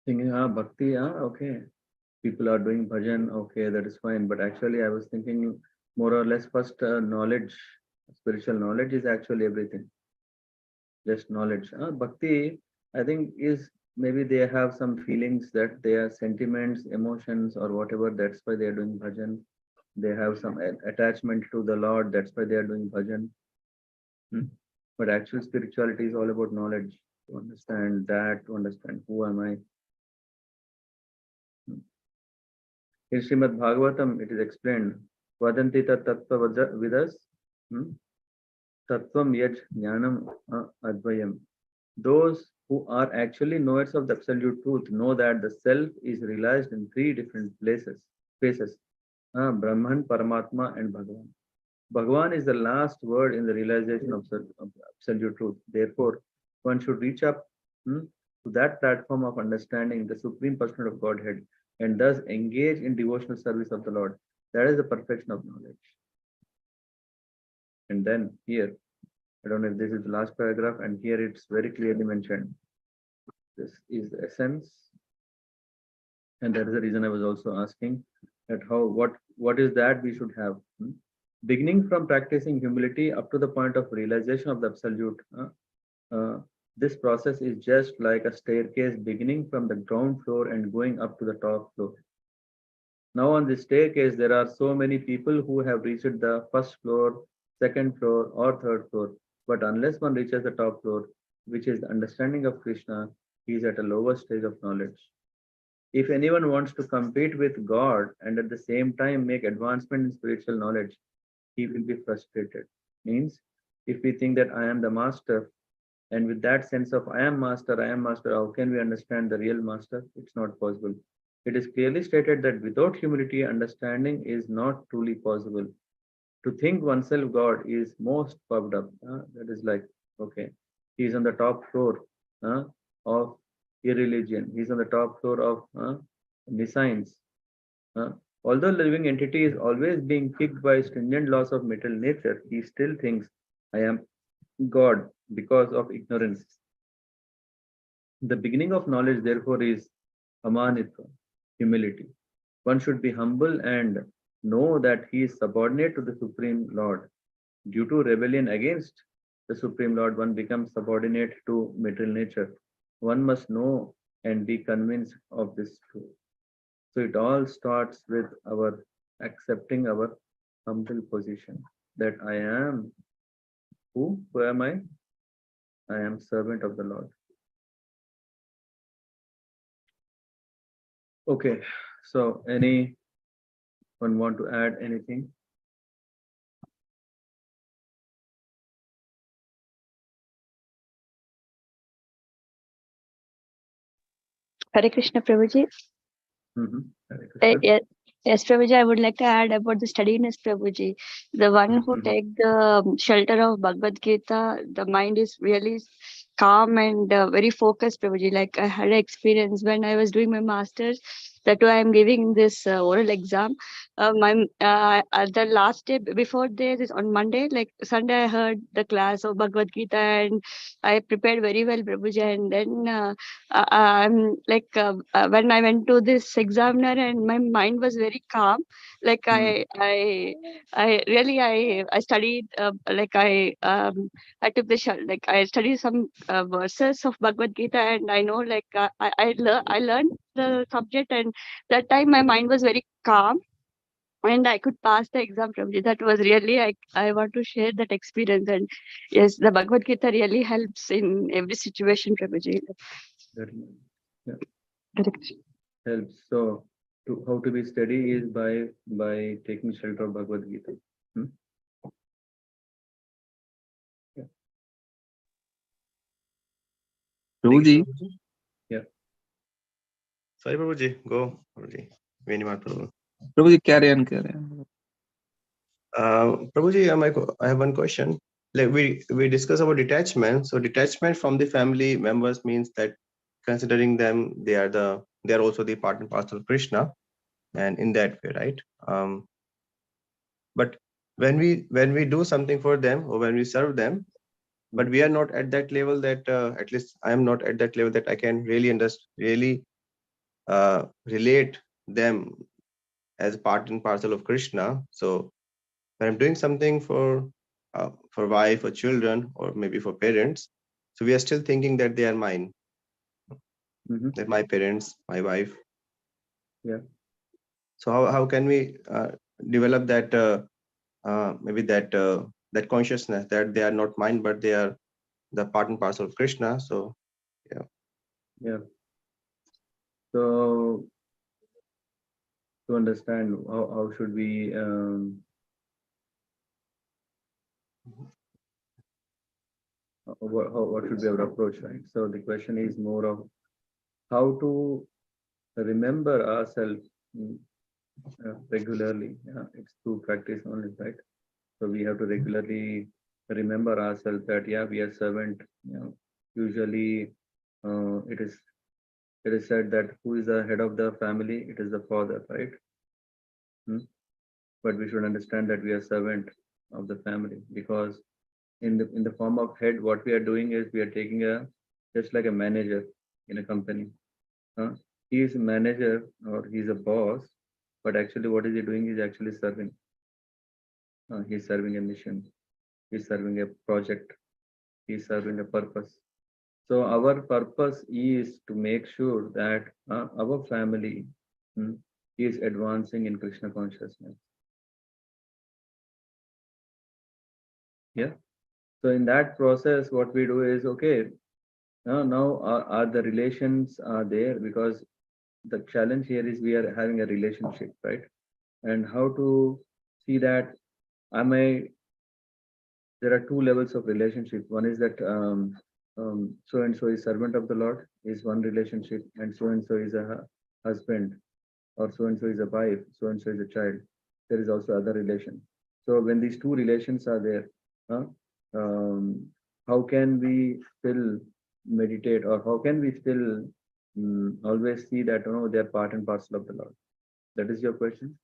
Thinking, bhakti, okay. People are doing bhajan, okay, that is fine. But actually, I was thinking more or less first knowledge, spiritual knowledge is actually everything. Just knowledge. Bhakti, I think, is maybe they have some feelings that they are sentiments, emotions, or whatever. That's why they are doing bhajan. They have some attachment to the Lord. That's why they are doing bhajan. But actual spirituality is all about knowledge. To understand that, to understand who am I. In Srimad Bhagavatam, it is explained, Vadanti tattva vidas, tattvam yaj jnanam advayam. Those who are actually knowers of the absolute truth know that the self is realized in three different spaces, Brahman, Paramatma, and Bhagavan. Bhagavan is the last word in the realization of absolute truth. Therefore, one should reach up to that platform of understanding the Supreme Personhood of Godhead and thus engage in devotional service of the Lord. That is the perfection of knowledge. And then here, I don't know if this is the last paragraph, and here it's very clearly mentioned. This is the essence. And that is the reason I was also asking that what is that we should have? Beginning from practicing humility up to the point of realization of the absolute, this process is just like a staircase beginning from the ground floor and going up to the top floor. Now on this staircase, there are so many people who have reached the first floor, second floor, or third floor. But unless one reaches the top floor, which is the understanding of Krishna, he is at a lower stage of knowledge. If anyone wants to compete with God and at the same time make advancement in spiritual knowledge, he will be frustrated. Means, if we think that I am the master, and with that sense of I am master, how can we understand the real master? It's not possible. It is clearly stated that without humility, understanding is not truly possible. To think oneself God is most puffed up. That is like, okay, he's on the top floor of irreligion. He's on the top floor of nescience. Although the living entity is always being kicked by stringent laws of material nature, he still thinks, I am God because of ignorance. The beginning of knowledge, therefore, is amanitva, humility. One should be humble and know that he is subordinate to the Supreme Lord. Due to rebellion against the Supreme Lord, one becomes subordinate to material nature. One must know and be convinced of this truth. So it all starts with our accepting our humble position that I am who? Who am I? I am servant of the Lord. Okay, So anyone want to add anything? Hare Krishna, Prabhuji. Hare Krishna. Yes, Prabhuji, I would like to add about the steadiness, Prabhuji. The one who take the shelter of Bhagavad Gita, the mind is really calm and very focused, Prabhuji. Like I had an experience when I was doing my master's, that too I am giving this oral exam. The last day before this on Monday, like Sunday, I heard the class of Bhagavad Gita and I prepared very well, Prabhuji. And then I'm like when I went to this examiner and my mind was very calm. Like I really I studied like I took the like I studied some verses of Bhagavad Gita and I know like I learned the subject and that time my mind was very calm and I could pass the exam, Prabhuji. That was really I want to share that experience and yes, the Bhagavad Gita really helps in every situation, Prabhuji. Very nice. Yeah. Correct. Helps. So how to be steady is by taking shelter of Bhagavad Gita. Yeah. Prabhuji, Yeah. Sorry, Prabhuji. Go, Prabhuji. Prabhuji, carry on. Prabhuji, I have one question. Like we discuss about detachment. So detachment from the family members means that considering them, they are also the part and parcel of Krishna, and in that way, right? But when we do something for them or when we serve them, but we are not at that level that at least I am not at that level that I can really relate them as part and parcel of Krishna. So when I'm doing something for wife or children or maybe for parents, so we are still thinking that they are mine, that my parents, my wife. Yeah. So how can we develop that maybe that consciousness that they are not mine but they are the part and parcel of Krishna? So yeah. So to understand how should we what should be our approach, right? So the question is more of how to remember ourselves regularly. It's through practice only, right? So we have to regularly remember ourselves that we are servant. Usually it is said that who is the head of the family? It is the father, right? But we should understand that we are servant of the family because in the form of head, what we are doing is we are taking just like a manager in a company. He is a manager or he's a boss, but actually what is he doing? He's actually serving. He's serving a mission. He's serving a project. He's serving a purpose. So our purpose is to make sure that our family is advancing in Krishna consciousness. Yeah. So in that process, what we do is okay. Now are the relations are there because the challenge here is we are having a relationship, right? And how to see that there are two levels of relationship. One is that so and so is servant of the Lord is one relationship, and so is a husband, or so and so is a wife, so and so is a child. There is also other relation. So when these two relations are there, how can we still meditate, or how can we still always see that they are part and parcel of the Lord? That is your question?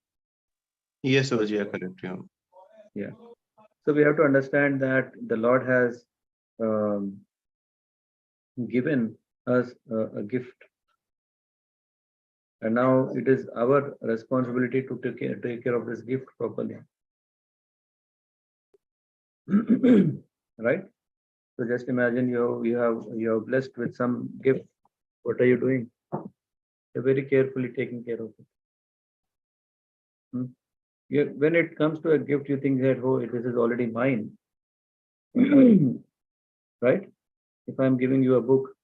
yes, Prabhuji, correct. Yeah. So we have to understand that the Lord has given us a gift, and now it is our responsibility to take care of this gift properly. Right? So just imagine you're blessed with some gift. What are you doing? You're very carefully taking care of it. When it comes to a gift, you think that, oh, this is already mine. Right? If I'm giving you a book,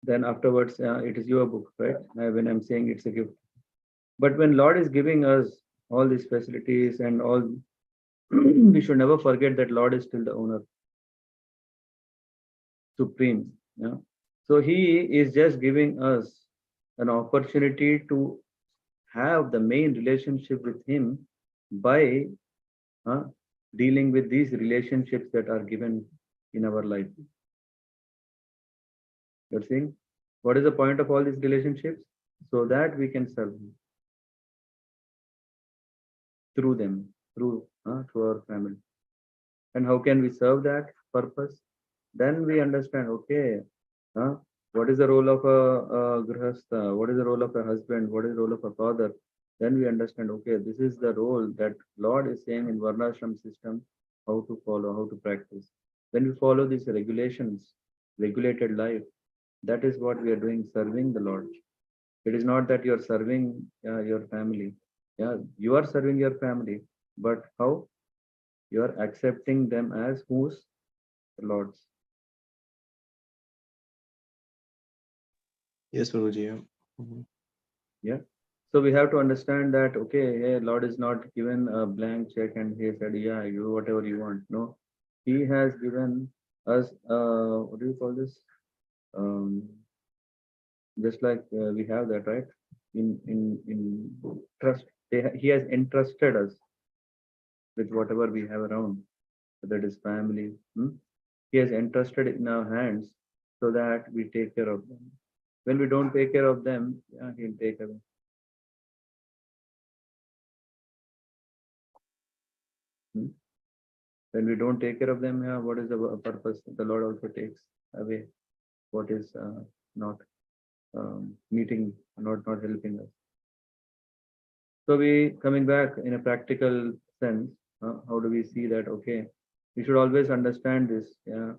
then afterwards it is your book, right? When I'm saying it's a gift. But when Lord is giving us all these facilities and all, we should never forget that Lord is still the owner, supreme. Yeah. So he is just giving us an opportunity to have the main relationship with him by dealing with these relationships that are given in our life. You're seeing what is the point of all these relationships? So that we can serve him through them, through our family. And how can we serve that purpose? Then we understand, okay, what is the role of a grihastha? What is the role of a husband? What is the role of a father? Then we understand, okay, this is the role that Lord is saying in Varnashram system, how to follow, how to practice. When we follow these regulations, regulated life, that is what we are doing, serving the Lord. It is not that you are serving your family. Yeah, you are serving your family, but how? You are accepting them as whose? The Lord's. Yes, Guruji. Yeah. Yeah. So we have to understand that, okay, hey, Lord is not given a blank check and he said, yeah, you do whatever you want. No, he has given us, what do you call this? Just like we have that, right? In trust, he has entrusted us with whatever we have around, whether it is family. He has entrusted it in our hands so that we take care of them. When we don't take care of them, yeah, he'll take away. When we don't take care of them, yeah, what is the purpose? The Lord also takes away what is not meeting, not helping us. So we coming back in a practical sense, how do we see that? Okay, we should always understand this. Yeah,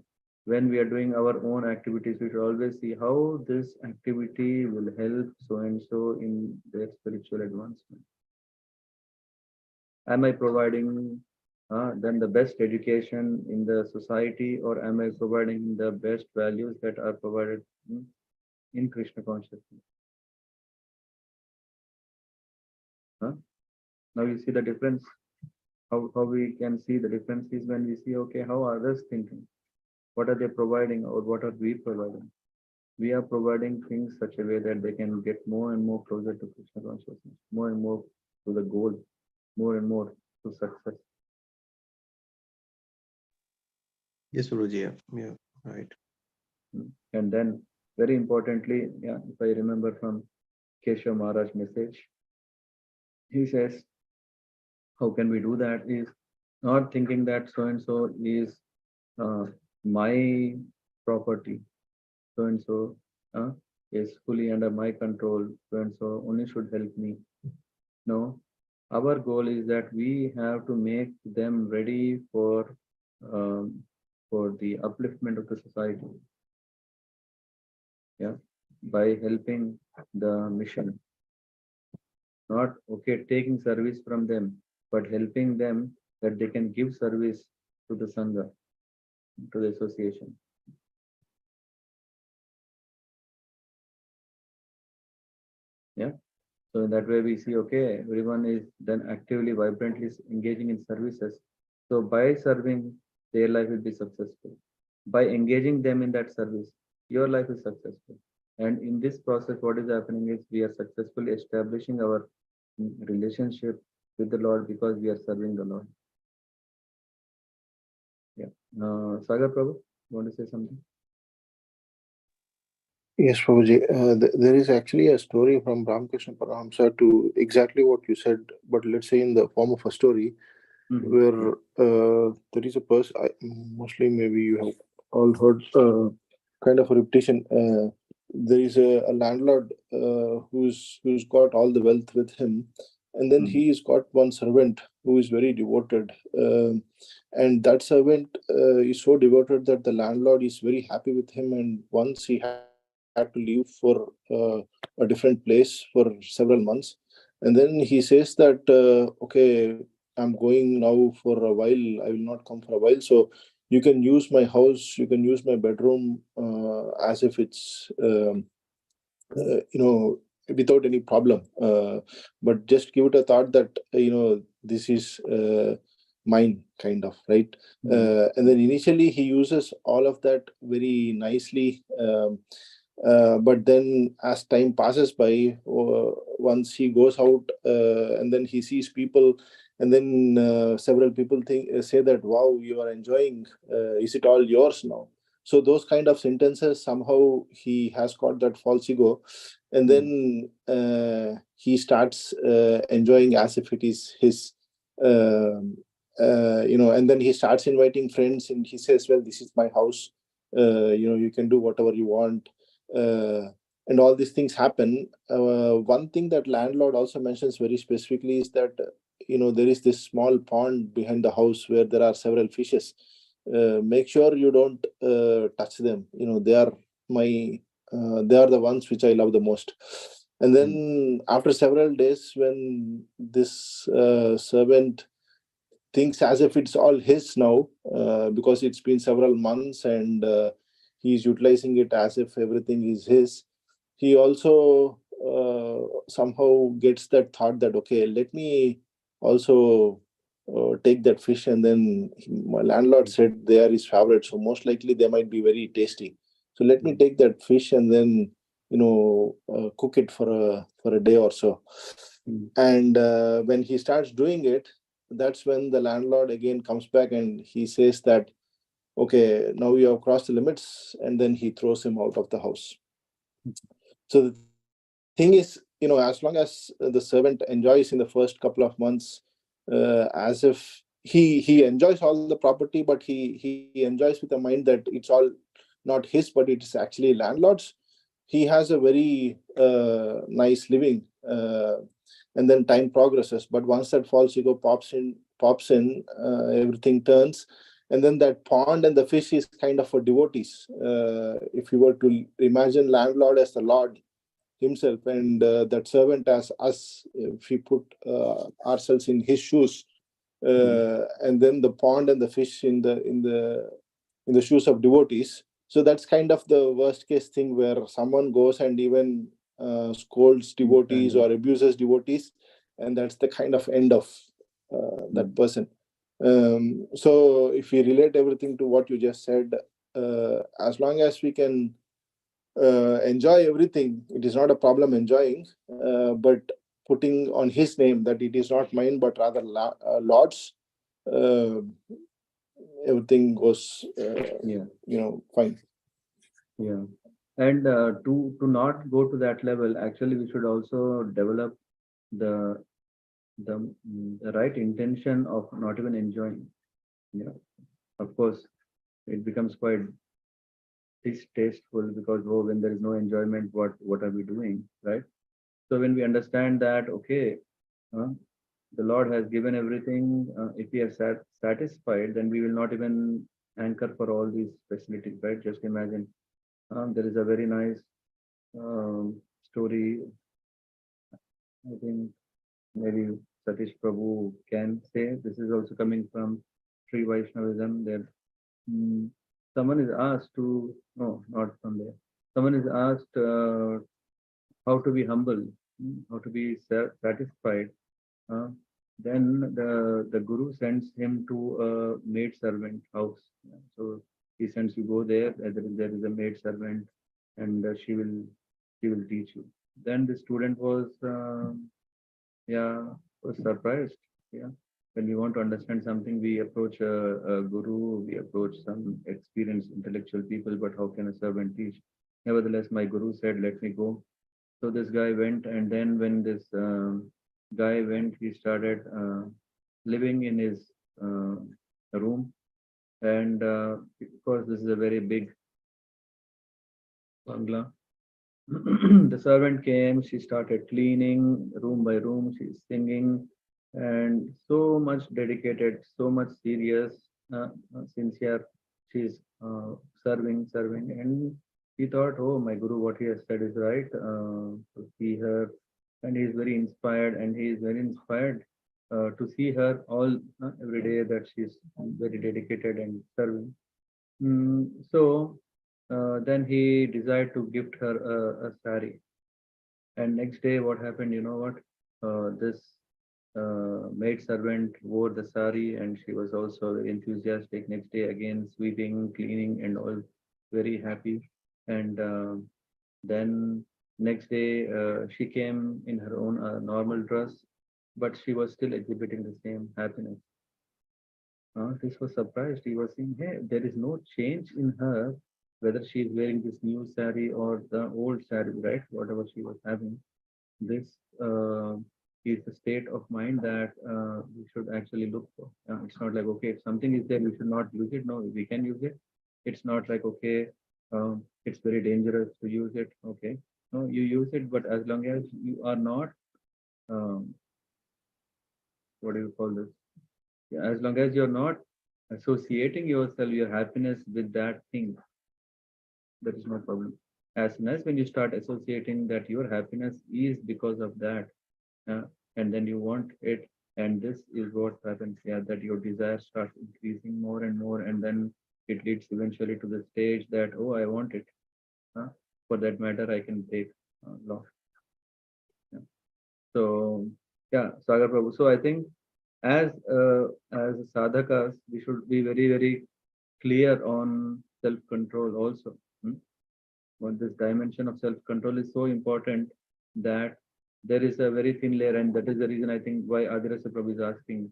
when we are doing our own activities, we should always see how this activity will help so and so in their spiritual advancement. Am I providing then the best education in the society, or am I providing the best values that are provided in Krishna consciousness? Now you see the difference. How we can see the difference is when we see, okay, how are others thinking? What are they providing, or what are we providing? We are providing things such a way that they can get more and more closer to Krishna consciousness, more and more to the goal, more and more to success. Yes, Guruji. Yeah, right. And then, very importantly, yeah, if I remember from Keshav Maharaj message, he says, how can we do that? Is not thinking that so and so is my property, so and so is fully under my control, so and so only should help me. No, our goal is that we have to make them ready for the upliftment of the society. Yeah, by helping the mission. Not okay taking service from them, but helping them that they can give service to the Sangha, to the association. Yeah. So in that way we see, okay, everyone is then actively, vibrantly engaging in services. So by serving, their life will be successful. By engaging them in that service, your life is successful. And in this process, what is happening is we are successfully establishing our relationship with the Lord because we are serving the Lord. Yeah. Sagar Prabhu, you want to say something? Yes, Prabhuji. There is actually a story from Ramakrishna Paramahamsa to exactly what you said, but let's say in the form of a story, where there is a person, mostly maybe you have all heard kind of a repetition. There is a landlord who's got all the wealth with him, and then he's got one servant who is very devoted, and that servant is so devoted that the landlord is very happy with him, and once he had to leave for a different place for several months, and then he says that okay, I'm going now for a while, I will not come for a while, so you can use my house, you can use my bedroom as if it's without any problem. But just give it a thought that this is mine, kind of, right? And then initially he uses all of that very nicely, but then as time passes by, once he goes out and then he sees people, and then several people say that, wow, you are enjoying, is it all yours now? So those kind of sentences, somehow he has got that false ego, and then he starts enjoying as if it is his. And then he starts inviting friends, and he says, well, this is my house, you can do whatever you want, and all these things happen. One thing that landlord also mentions very specifically is that there is this small pond behind the house where there are several fishes. Make sure you don't touch them. They are the ones which I love the most. And then after several days, when this servant thinks as if it's all his now, because it's been several months, and he's utilizing it as if everything is his, he also somehow gets that thought that, okay, let me also take that fish. And then my landlord said they are his favorite, so most likely they might be very tasty, so let me take that fish and then cook it for a day or so. And when he starts doing it, that's when the landlord again comes back and he says that, okay, now you have crossed the limits, and then he throws him out of the house. So the thing is, as long as the servant enjoys in the first couple of months, as if he enjoys all the property, but he enjoys with the mind that it's all not his, but it's actually landlord's, he has a very nice living. And then time progresses, but once that false ego pops in, everything turns. And then that pond and the fish is kind of for devotees. If you were to imagine landlord as the Lord himself, and that servant as us, if we put ourselves in his shoes, and then the pond and the fish in the shoes of devotees. So that's kind of the worst case thing, where someone goes and even scolds devotees or abuses devotees, and that's the kind of end of that person. So if we relate everything to what you just said, as long as we can enjoy everything, it is not a problem enjoying, but putting on his name that it is not mine but rather Lord's, everything goes fine. Yeah. And to not go to that level, actually we should also develop the right intention of not even enjoying. Of course it becomes quite distasteful, because when there is no enjoyment, what are we doing, right? So when we understand that, okay, the Lord has given everything, if we are satisfied, then we will not even anchor for all these facilities, right? Just imagine, there is a very nice story, I think maybe Satish Prabhu can say. This is also coming from Sri Vaishnavism, that someone is asked to, no, not from there. Someone is asked how to be humble, how to be satisfied. Then the guru sends him to a maid servant house. So he sends you, go there. There is a maid servant, and she will teach you. Then the student was surprised. Yeah. When we want to understand something, we approach a guru, we approach some experienced intellectual people, but how can a servant teach? Nevertheless, my guru said, let me go. So this guy went, and then when this guy went, he started living in his room. And because this is a very big bangla, the servant came, she started cleaning room by room, she's singing, and so much dedicated, so much serious, sincere. She's serving, and he thought, oh, my guru, what he has said is right. To see her, and he is very inspired, to see her all every day, that she's very dedicated and serving. So then he decided to gift her a sari. And next day, what happened? You know what? This maid servant wore the sari, and she was also very enthusiastic. Next day, again sweeping, cleaning, and all, very happy. And then next day, she came in her own normal dress, but she was still exhibiting the same happiness. This was surprised. He was saying, hey, there is no change in her, whether she is wearing this new sari or the old sari, right? Whatever she was having. This is the state of mind that we should actually look for. It's not like, okay, if something is there, we should not use it. No, we can use it. It's not like, okay, it's very dangerous to use it. Okay. No, you use it, but as long as you are not, what do you call this? Yeah, as long as you're not associating yourself, your happiness with that thing, there is no problem. As soon as when you start associating that your happiness is because of that, and then you want it, and this is what happens, yeah, that your desire starts increasing more and more, and then it leads eventually to the stage that, oh, I want it. For that matter, I can take loss. Yeah. So, yeah, Sagar Prabhu. So I think as sadhakas, we should be very, very clear on self-control also. But this dimension of self-control is so important that there is a very thin layer, and that is the reason I think why Adirasa Prabhu is asking,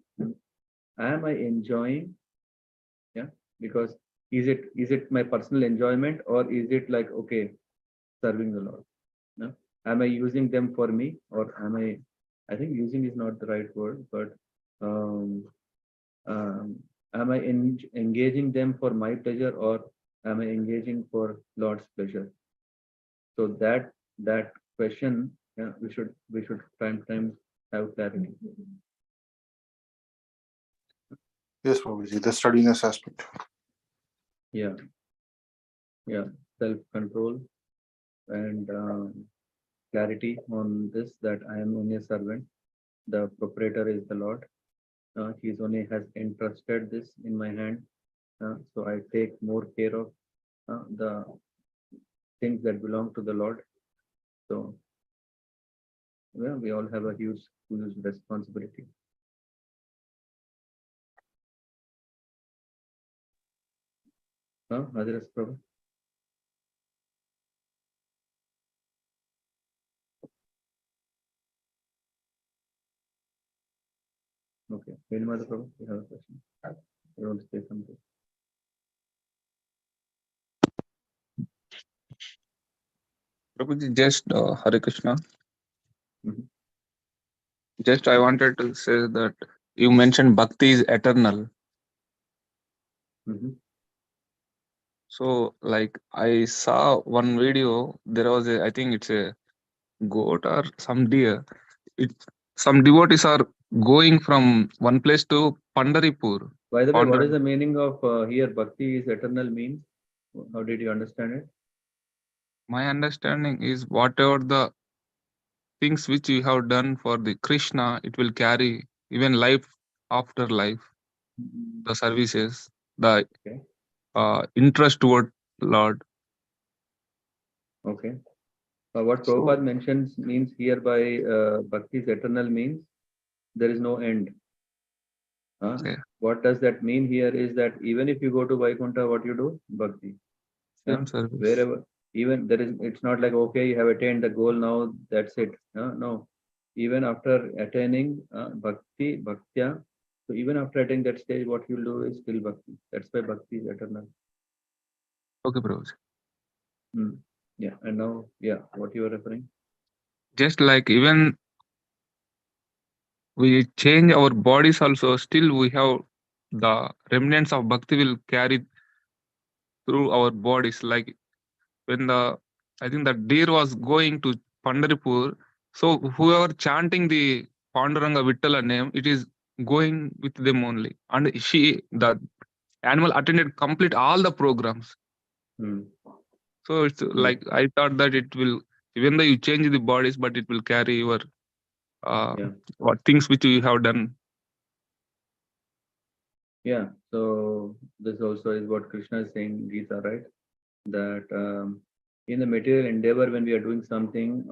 am I enjoying? Yeah, because is it my personal enjoyment, or is it like, okay, serving the Lord? No? Am I using them for me, or I think using is not the right word, but um, am I engaging them for my pleasure, or am I engaging for Lord's pleasure? So that question, yeah, we should time have clarity. Yes, Prabhuji, the steadiness aspect. Yeah, self-control and clarity on this, that I am only a servant. The proprietor is the Lord. He's only has entrusted this in my hand. So I take more care of the things that belong to the Lord. So yeah, we all have a huge responsibility. Adiras Prabhu. Okay, Venimada Prabhu, you have a question. You want to say something? Prabhuji, just Hare Krishna. Mhm. Just I wanted to say that you mentioned bhakti is eternal. So like I saw one video, there was I think it's a goat or some deer. Some devotees are going from one place to Pandaripur. By the way, what is the meaning of here bhakti is eternal means? How did you understand it? My understanding is whatever the things which you have done for the Krishna, it will carry even life after life. The services, the interest toward Lord. Okay. What Prabhupada mentions means here by bhakti is eternal means there is no end. What does that mean here is that even if you go to Vaikuntha, what you do? Bhakti. Same service. Wherever, even there is, it's not like, okay, you have attained the goal now, that's it. No. Even after attaining bhakti, bhaktya, so even after attaining that stage, what you'll do is still bhakti. That's why bhakti is eternal. Okay, bro. Yeah, and now, yeah, what you are referring? Just like even we change our bodies also, still we have the remnants of bhakti will carry through our bodies. Like when I think the deer was going to Pandaripur, so whoever chanting the Panduranga Vittala name, it is going with them only. And the animal attended complete all the programs. So it's like I thought that it will, even though you change the bodies, but it will carry your what things which you have done. Yeah, so this also is what Krishna is saying in Gita, right? That in the material endeavor, when we are doing something,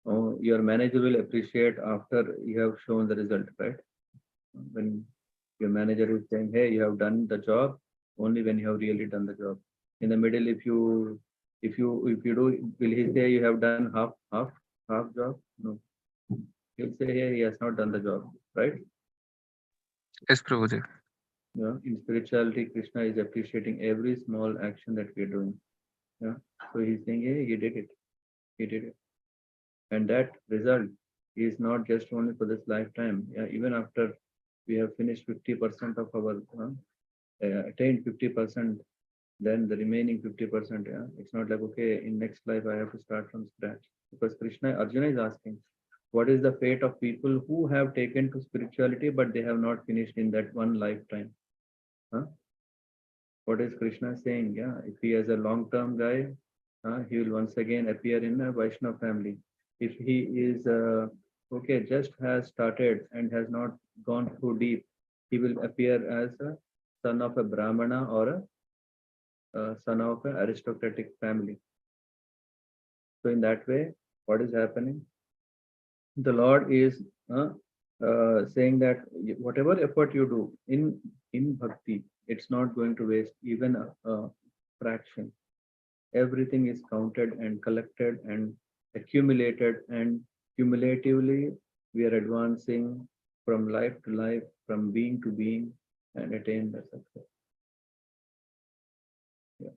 your manager will appreciate after you have shown the result, right? When your manager is saying, hey, you have done the job, only when you have really done the job. In the middle, if you do, will he say you have done half job? No. He'll say, hey, he has not done the job, right? Yes, Prabhuji. Yeah. In spirituality, Krishna is appreciating every small action that we are doing. Yeah. So he's saying, hey, he did it. He did it. And that result is not just only for this lifetime. Yeah. Even after we have finished 50% of our attained 50%, then the remaining 50%, yeah, it's not like, okay, in next life I have to start from scratch. Because Arjuna is asking, what is the fate of people who have taken to spirituality, but they have not finished in that one lifetime? Huh? What is Krishna saying? Yeah, if he is a long-term guy, he will once again appear in a Vaishnava family. If he is, okay, just has started and has not gone too deep, he will appear as a son of a Brahmana or a son of an aristocratic family. So in that way, what is happening? The Lord is saying that whatever effort you do in bhakti, it's not going to waste even a fraction. Everything is counted and collected and accumulated, and cumulatively we are advancing from life to life, from being to being, and attain the success. Yeah.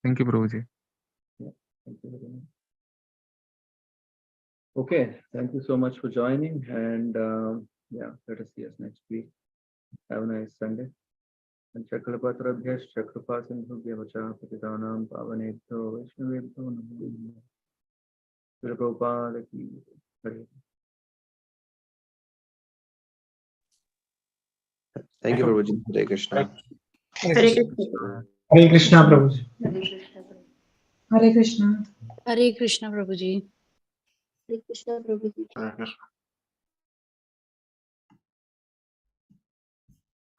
Thank you, Prabhuji. Yeah. Thank you very much. Okay, thank you so much for joining, and yeah, let us see us next week. Have a nice Sunday. And Chakrapatrabhyash Chakrapasindhubhya Vacha Patitanam Pavanebhyo Vaishnavebhyo Namo Srila Prabhupada ki Hare. Thank you, Prabhuji. Hare Krishna. Hare Hare Krishna. Krishna. Hare Krishna, Prabhuji. Hare Krishna. Hare Krishna, Prabhuji. Hare Krishna, Prabhuji. Hare Krishna.